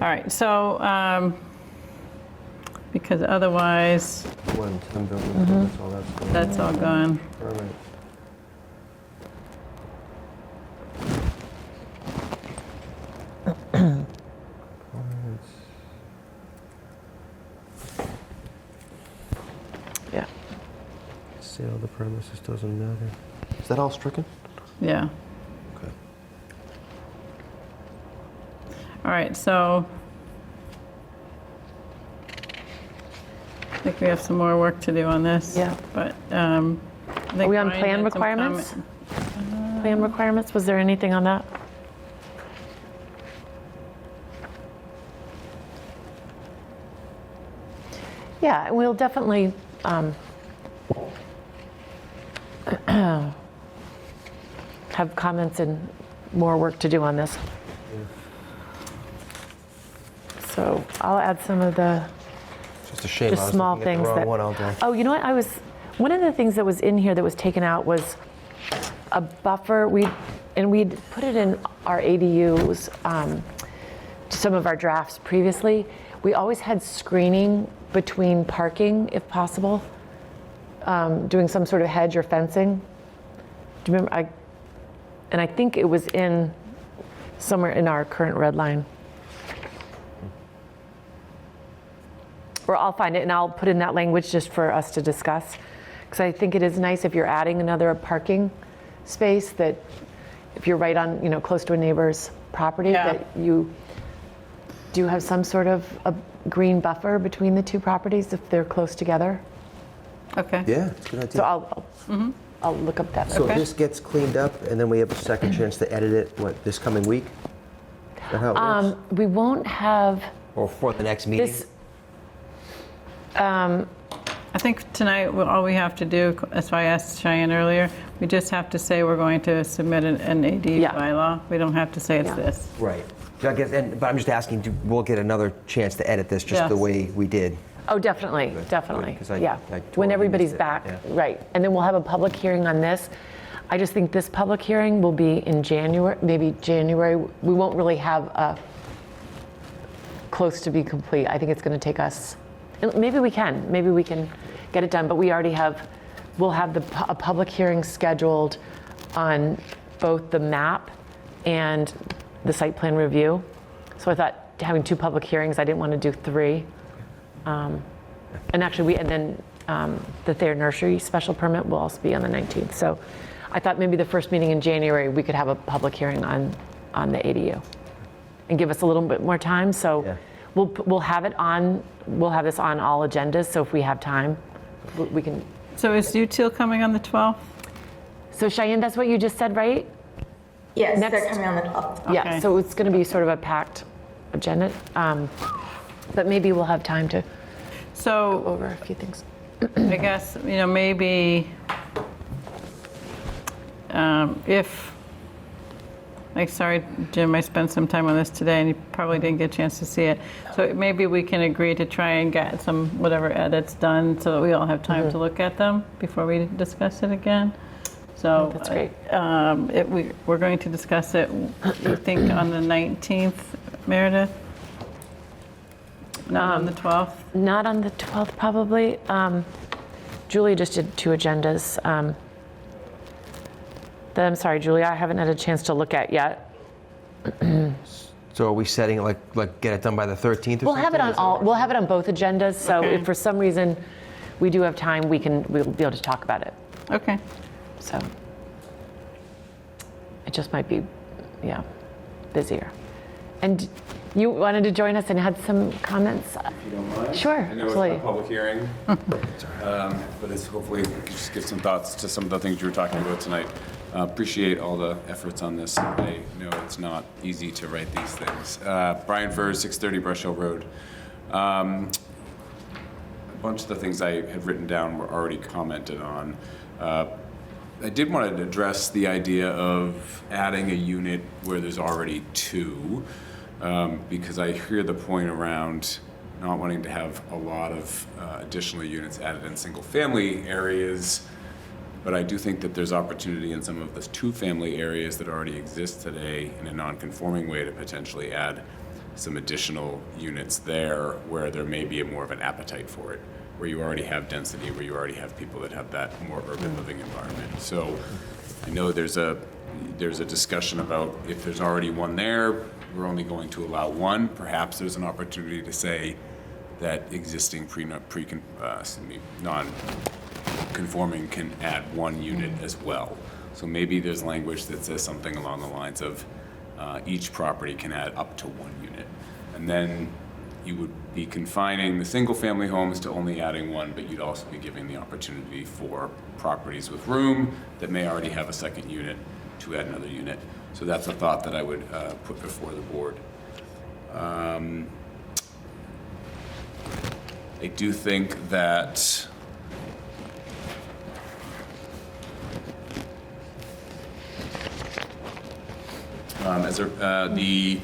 All right, so, because otherwise, 1, 10 buildings, that's all that's. that's all gone. Permit. Yeah. Sale of the premises doesn't matter. Is that all stricken? Yeah. Okay. All right, so I think we have some more work to do on this. Yeah. But I think Are we on Brian plan had some requirements? comment. Plan requirements, was there anything on that? Yeah, we'll definitely have comments and more work to do on this. So I'll add some of the Just a shame. just I was small looking at things the that. wrong one all day. Oh, you know what? One of the things that was in here that was taken out was a buffer. We'd put it in our ADUs, some of our drafts previously. We always had screening between parking, if possible, doing some sort of hedge or fencing. Do you remember? I think it was in somewhere in our current red line. Or I'll find it and I'll put in that language just for us to discuss. Because I think it is nice if you're adding another parking space that if you're right on, close to a neighbor's property, Yeah. that you do have some sort of a green buffer between the two properties if they're close together. Okay. Yeah, it's a good idea. So I'll look up that. So Okay. this gets cleaned up, and then we have a second chance to edit it, this coming week? Is that how it works? We won't have Or for the next meeting? this, I think tonight, all we have to do, that's why I asked Cheyenne earlier, we just have to say we're going to submit an AD Yeah. bylaw. We don't have to say it's Yeah. this. Right. So I guess, but I'm just asking, we'll get another chance to edit this just the Yes. way we did. Oh, definitely, definitely, 'cause I yeah. totally When everybody's missed it, back, yeah. right. And then we'll have a public hearing on this. I just think this public hearing will be in January, maybe January. We won't really have a close to be complete. I think it's going to take us, maybe we can get it done, but we'll have a public hearing scheduled on both the map and the site plan review. So I thought having 2 public hearings, I didn't want to do 3. And actually, the Thayer Nursery special permit will also be on the 19th. So I thought maybe the first meeting in January, we could have a public hearing on the ADU and give us a little bit more time. So Yeah. we'll have this on all agendas. So if we have time, we can. So is Util coming on the 12th? So Cheyenne, that's what you just said, right? Yes, Next- they're coming on the 12th. Okay. Yeah, so it's going to be sort of a packed agenda. But maybe we'll have time to go So over a few things. I guess, maybe if, sorry, Jim, I spent some time on this today and you probably didn't get a chance to see it. So maybe we can agree to try and get some whatever edits done so that we all have time to look at them before we discuss it again. So That's great. we're going to discuss it, you think, on the 19th, Meredith? Not on the 12th? Not on the 12th, probably. Julia just did 2 agendas. That I'm sorry, Julia, I haven't had a chance to look at yet. So are we setting it like get it done by the 13th or We'll something? have it on we'll have it on both agendas. So Okay. if for some reason we do have time, we'll be able to talk about it. Okay. So it just might be, busier. And you wanted to join us and had some comments? If you don't mind. Sure, I know it's absolutely. not a public hearing, but it's hopefully we can just give some thoughts to some of the things you were talking about tonight. Appreciate all the efforts on this. I know it's not easy to write these things. Brian Furs, 630 Brush Hill Road. A bunch of the things I had written down were already commented on. I did want to address the idea of adding a unit where there's already 2, because I hear the point around not wanting to have a lot of additional units added in single-family areas, but I do think that there's opportunity in some of the 2-family areas that already exist today in a non-conforming way to potentially add some additional units there where there may be more of an appetite for it, where you already have density, where you already have people that have that more urban living environment. So I know there's a discussion about if there's already one there, we're only going to allow 1. Perhaps there's an opportunity to say that existing non-conforming can add 1 unit as well. So maybe there's language that says something along the lines of each property can add up to 1 unit. And then you would be confining the single-family homes to only adding 1, but you'd also be giving the opportunity for properties with room that may already have a second unit to add another unit. So that's a thought that I would put before the board. I do think that the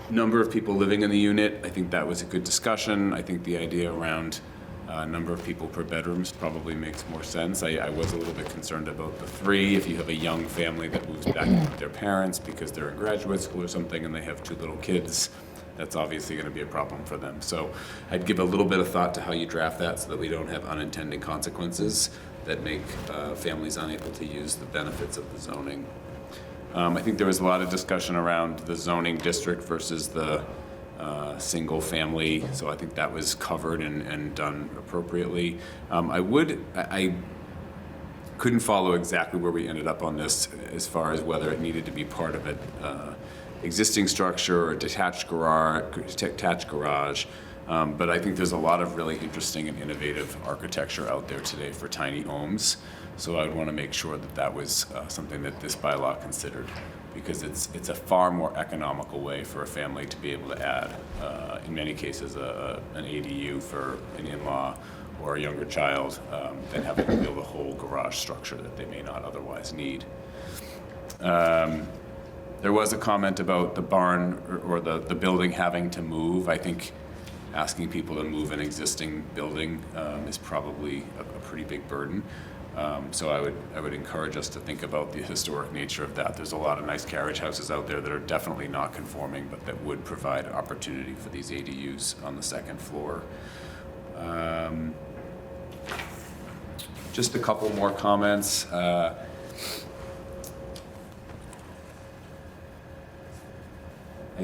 number of people living in the unit, I think that was a good discussion. I think the idea around number of people per bedrooms probably makes more sense. I was a little bit concerned about the 3. If you have a young family that moves back in with their parents because they're in graduate school or something and they have 2 little kids, that's obviously going to be a problem for them. So I'd give a little bit of thought to how you draft that so that we don't have unintended consequences that make families unable to use the benefits of the zoning. I think there was a lot of discussion around the zoning district versus the single family, so I think that was covered and done appropriately. I couldn't follow exactly where we ended up on this as far as whether it needed to be part of an existing structure or detached garage. But I think there's a lot of really interesting and innovative architecture out there today for tiny homes. So I would want to make sure that that was something that this bylaw considered. because it's a far more economical way for a family to be able to add, in many cases, an ADU for an in-law or a younger child than having to build a whole garage structure that they may not otherwise need. There was a comment about the barn or the building having to move. I think asking people to move an existing building is probably a pretty big burden. So I would encourage us to think about the historic nature of that. There's a lot of nice carriage houses out there that are definitely not conforming, but that would provide opportunity for these ADUs on the second floor. Just a couple more comments. I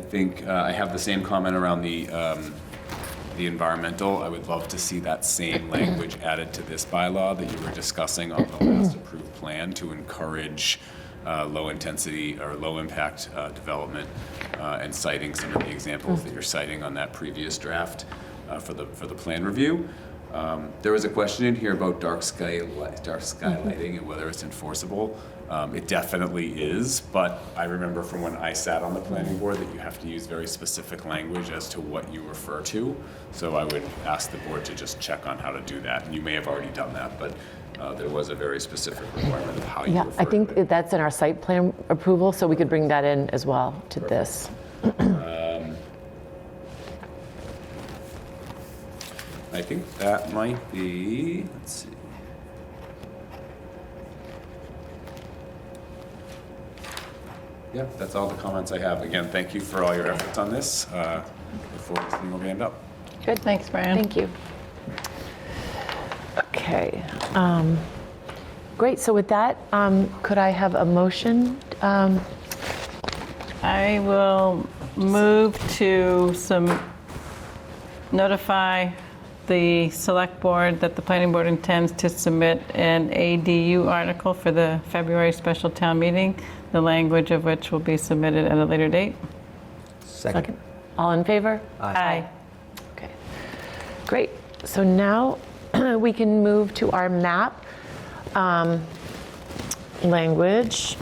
think I have the same comment around the environmental. I would love to see that same language added to this bylaw that you were discussing on the last approved plan to encourage low intensity or low impact development and citing some of the examples that you're citing on that previous draft for the plan review. There was a question in here about dark sky lighting and whether it's enforceable. It definitely is, but I remember from when I sat on the planning board that you have to use very specific language as to what you refer to. So I would ask the board to just check on how to do that. And you may have already done that, but there was a very specific requirement of how you refer I to think it. that's in our site plan approval, so we could bring that in as well to this. I think that might be, let's see. Yeah, that's all the comments I have. Again, thank you for all your efforts on this. Look forward to seeing where we end up. Good, thanks, Brian. Thank you. Okay. Great, so with that, could I have a motion? I will move to notify the select board that the planning board intends to submit an ADU article for the February special town meeting, the language of which will be submitted at a later date. Second. All in favor? Aye. Okay, great. So now we can move to our map language.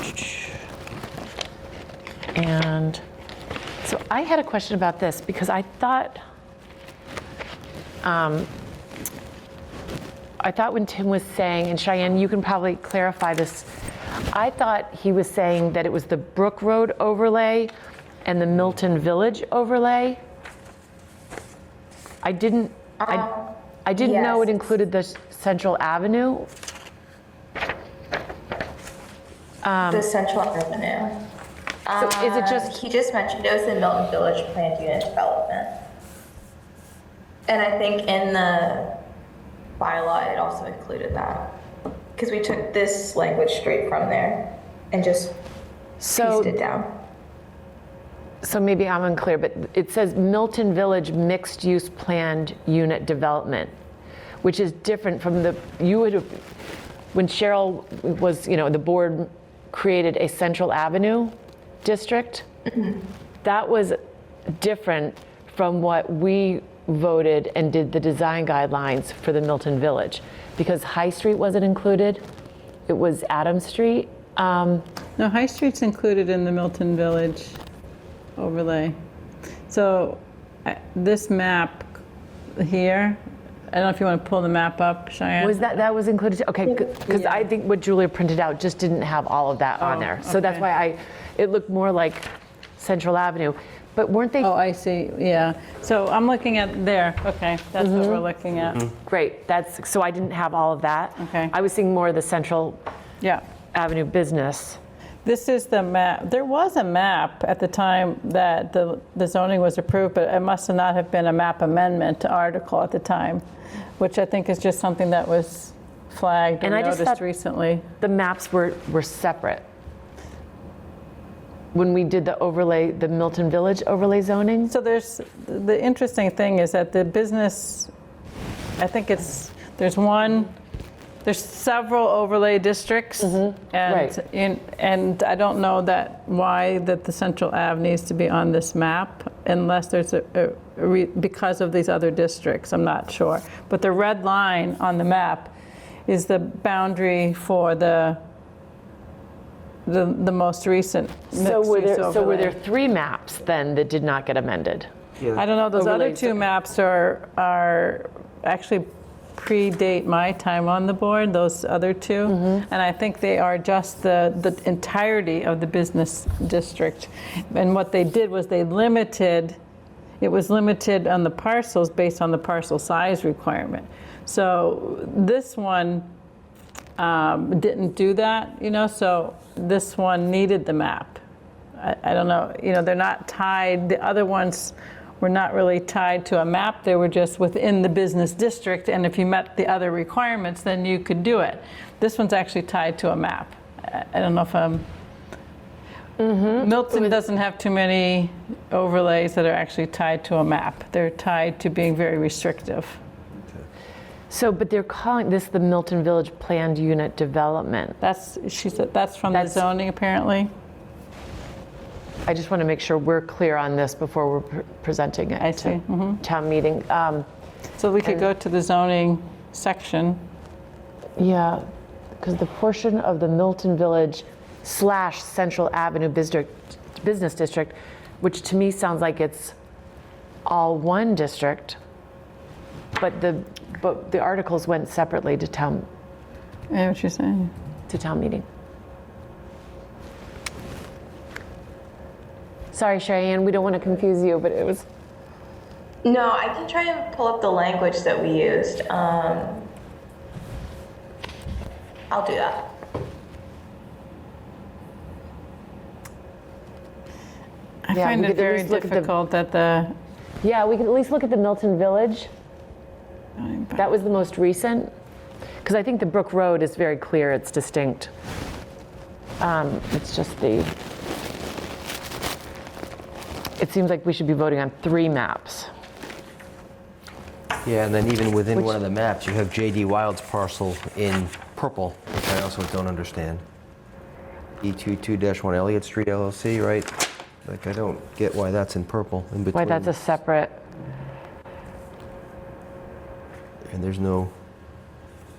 And so I had a question about this because I thought when Tim was saying, and Cheyenne, you can probably clarify this, I thought he was saying that it was the Brook Road overlay and the Milton Village overlay. I didn't know it yes. included the Central Avenue. The Central Avenue. So is it just, He just mentioned it was the Milton Village planned unit development. And I think in the bylaw, it also included that. Because we took this language straight from there and just pieced it down. So maybe I'm unclear, but it says Milton Village mixed use planned unit development, which is different from when Cheryl was, the board created a Central Avenue district, that was different from what we voted and did the design guidelines for the Milton Village, because High Street wasn't included. It was Adams Street. No, High Street's included in the Milton Village overlay. So this map here, I don't know if you want to pull the map up, Cheyenne. Was that was included? Okay, because I think what Julia printed out just didn't have all of that on there. So that's why it looked more like Central Avenue. But weren't they? Oh, I see, yeah. So I'm looking at there, okay, that's what we're looking at. Great, so I didn't have all of that. Okay. I was seeing more of the Central Yeah. Avenue business. This is the map. There was a map at the time that the zoning was approved, but it must not have been a map amendment to article at the time, which I think is just something that was flagged and And I just noticed thought recently. the maps were separate. When we did the overlay, the Milton Village overlay zoning. So the interesting thing is that the business, I think there's several overlay districts, and Right. and I don't know why the Central Ave needs to be on this map unless there's because of these other districts. I'm not sure, but the red line on the map is the boundary for the the most recent So were mixed-use there, so were there overlay. 3 maps then that did not get amended? I don't know, those other overlays? 2 maps are actually predate my time on the board, those other 2. Mm-hmm. And I think they are just the entirety of the business district. And what they did was it was limited on the parcels based on the parcel size requirement. So this one didn't do that, so this one needed the map. I don't know, they're not tied, the other ones were not really tied to a map, they were just within the business district, and if you met the other requirements, then you could do it. This one's actually tied to a map. I don't know if Milton doesn't have too many overlays that are actually tied to a map. They're tied to being very restrictive. So, but they're calling this the Milton Village Planned Unit Development. She said that's from the zoning apparently. I just want to make sure we're clear on this before we're presenting it I see. to town meeting. So we could go to the zoning section. Yeah, because the portion of the Milton Village / Central Avenue Business District, which to me sounds like it's all one district, but the articles went separately to town I know what you're saying. meeting. Sorry, Cheyenne, we don't want to confuse you, but it was. No, I can try and pull up the language that we used. I'll do that. I Yeah, find we it could at very least look at the- difficult that the Yeah, we can at least look at the Milton Village. That was the most recent. Because I think the Brook Road is very clear, it's distinct. It's just it seems like we should be voting on 3 maps. Yeah, and then even within one of the maps, you have J.D. Wild's parcel in purple, which I also don't understand. E22-1 Elliott Street LLC, right? Like, I don't get why that's in purple in between. Why that's a separate, And there's no,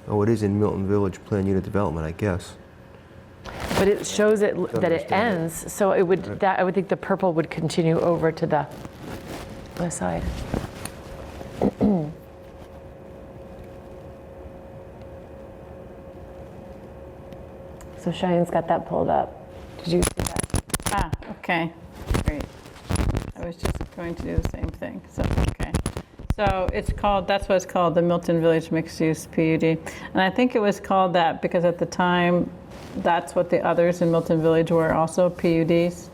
oh, it is in Milton Village Plan Unit Development, I guess. but it shows that it understand it. ends, so I would think the purple would continue over to the west side. So Cheyenne's got that pulled up. Did you see that? okay, great. I was just going to do the same thing, so, okay. So that's what it's called, the Milton Village Mixed Use PUD. And I think it was called that because at the time, that's what the others in Milton Village were also, PUDs.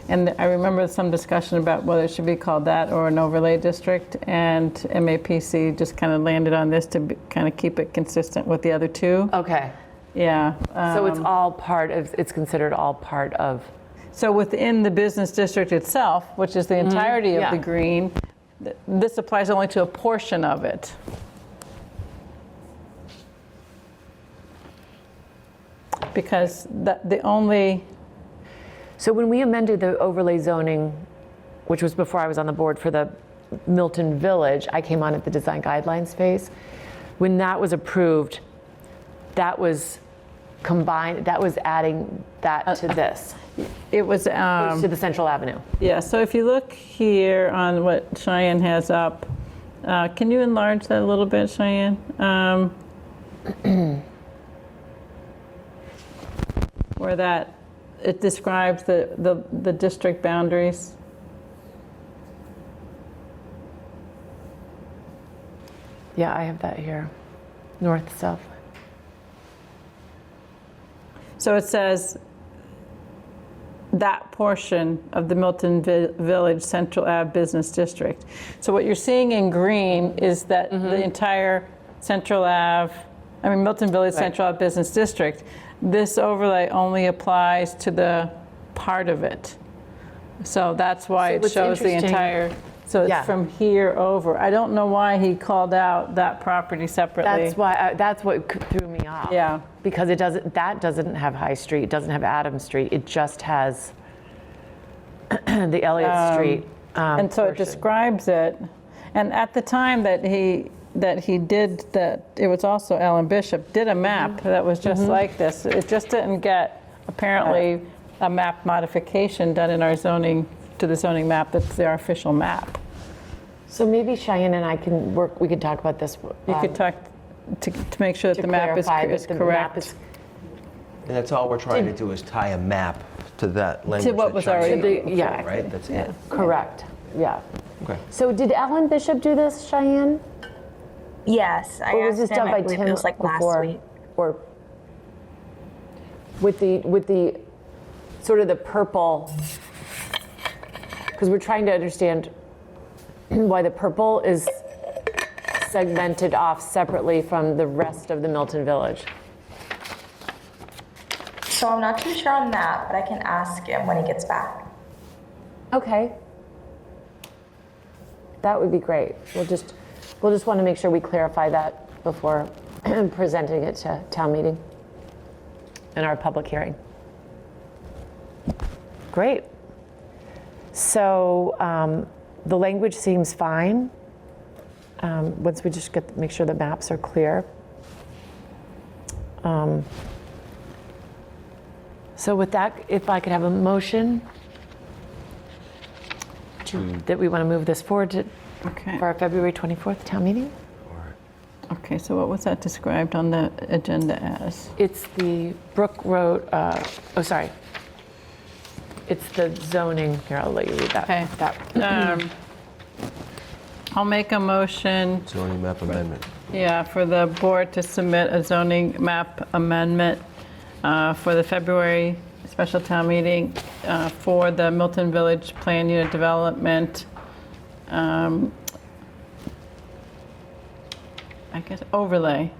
And I remember some discussion about whether it should be called that or an overlay district, and MAPC just kind of landed on this to kind of keep it consistent with the other 2. Okay, Yeah. so it's considered all part of, So within the business district itself, which is the entirety of yeah. the green, this applies only to a portion of it. Because the only, so when we amended the overlay zoning, which was before I was on the board for the Milton Village, I came on at the design guidelines phase. When that was approved, that was combined, that was adding that to this, it was, to the Central Avenue. yeah, so if you look here on what Cheyenne has up, can you enlarge that a little bit, Cheyenne? Where it describes the district boundaries. Yeah, I have that here, north, south. So it says that portion of the Milton Village Central Ave Business District. So what you're seeing in green is that the entire Milton Village Central Ave Business District, this overlay only applies to the part of it. So that's why So it what's shows the interesting- entire, so it's Yeah. from here over. I don't know why he called out that property separately. That's why, that's what threw me off. Yeah. Because that doesn't have High Street, it doesn't have Adams Street, it just has the Elliott Street And so it portion. describes it, and at the time that he did that, it was also Alan Bishop, did a map that was just like this. It just didn't get apparently a map modification done in our zoning, to the zoning map, that's their official map. So maybe Cheyenne and I can work, we could talk about this. You could talk to make sure that the map is correct. And that's all we're trying to do is tie a map to that language. what that was Cheyenne already- put yeah. forward, Right, that's it. Correct, yeah. Okay. So did Ellen Bishop do this, Cheyenne? Yes, I Or was this asked him, done I by believe Tim it was like last before? week. Or with the sort of the purple, because we're trying to understand why the purple is segmented off separately from the rest of the Milton Village. So I'm not too sure on that, but I can ask him when he gets back. Okay. That would be great. We'll just want to make sure we clarify that before presenting it to town meeting in our public hearing. Great. So the language seems fine. Once we just make sure the maps are clear. So with that, if I could have a motion that we want to move this forward to, Okay. for our February 24th town meeting? Okay, so what was that described on the agenda as? It's the Brook Road, sorry. It's the zoning, here, I'll let you read that. Okay. That- I'll make a motion, Zoning map amendment. for the board to submit a zoning map amendment for the February special town meeting for the Milton Village Plan Unit Development, I guess, overlay.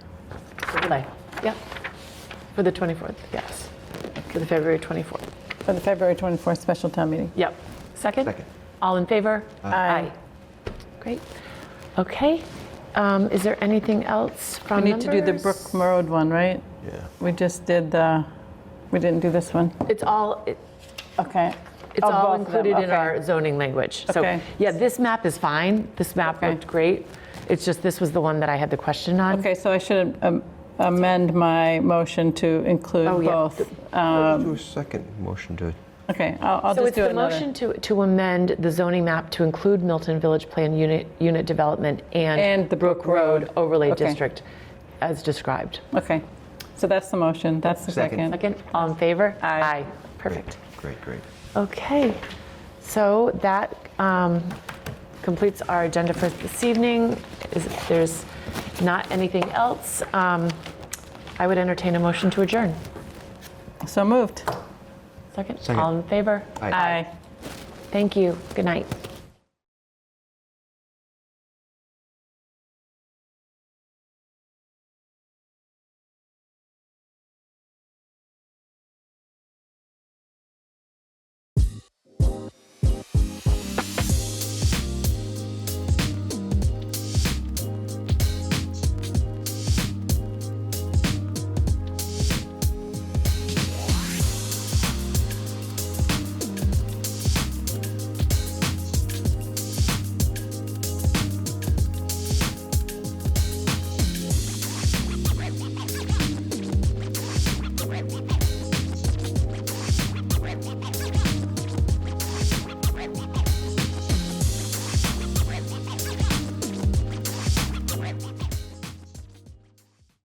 Overlay, yep. For the 24th, yes. For the February 24th. For the February 24th special town meeting. Yep. Second? Second. All in favor? Aye. Great. Okay. Is there anything else We from need to do the members? Brook Road one, right? Yeah. We just did we didn't do this one. It's all, Okay. it's Oh, all both of them, included in okay. our zoning language. So, Okay. yeah, this map is fine. This map Okay. looked great. It's just, this was the one that I had the question on. Okay, so I should amend my motion to include Oh, yeah. both. Do a second motion to, Okay, I'll So just it's do the another. motion to amend the zoning map to include Milton Village Plan Unit Development and the Brook Road. Overlay Okay. District as described. Okay, so that's the motion, that's the Second. second. Second, all in favor? Aye. Perfect. great. Okay, so that completes our agenda for this evening. If there's not anything else, I would entertain a motion to adjourn. So moved. Second? Second. All in favor? Aye. Aye. Thank you. Good night.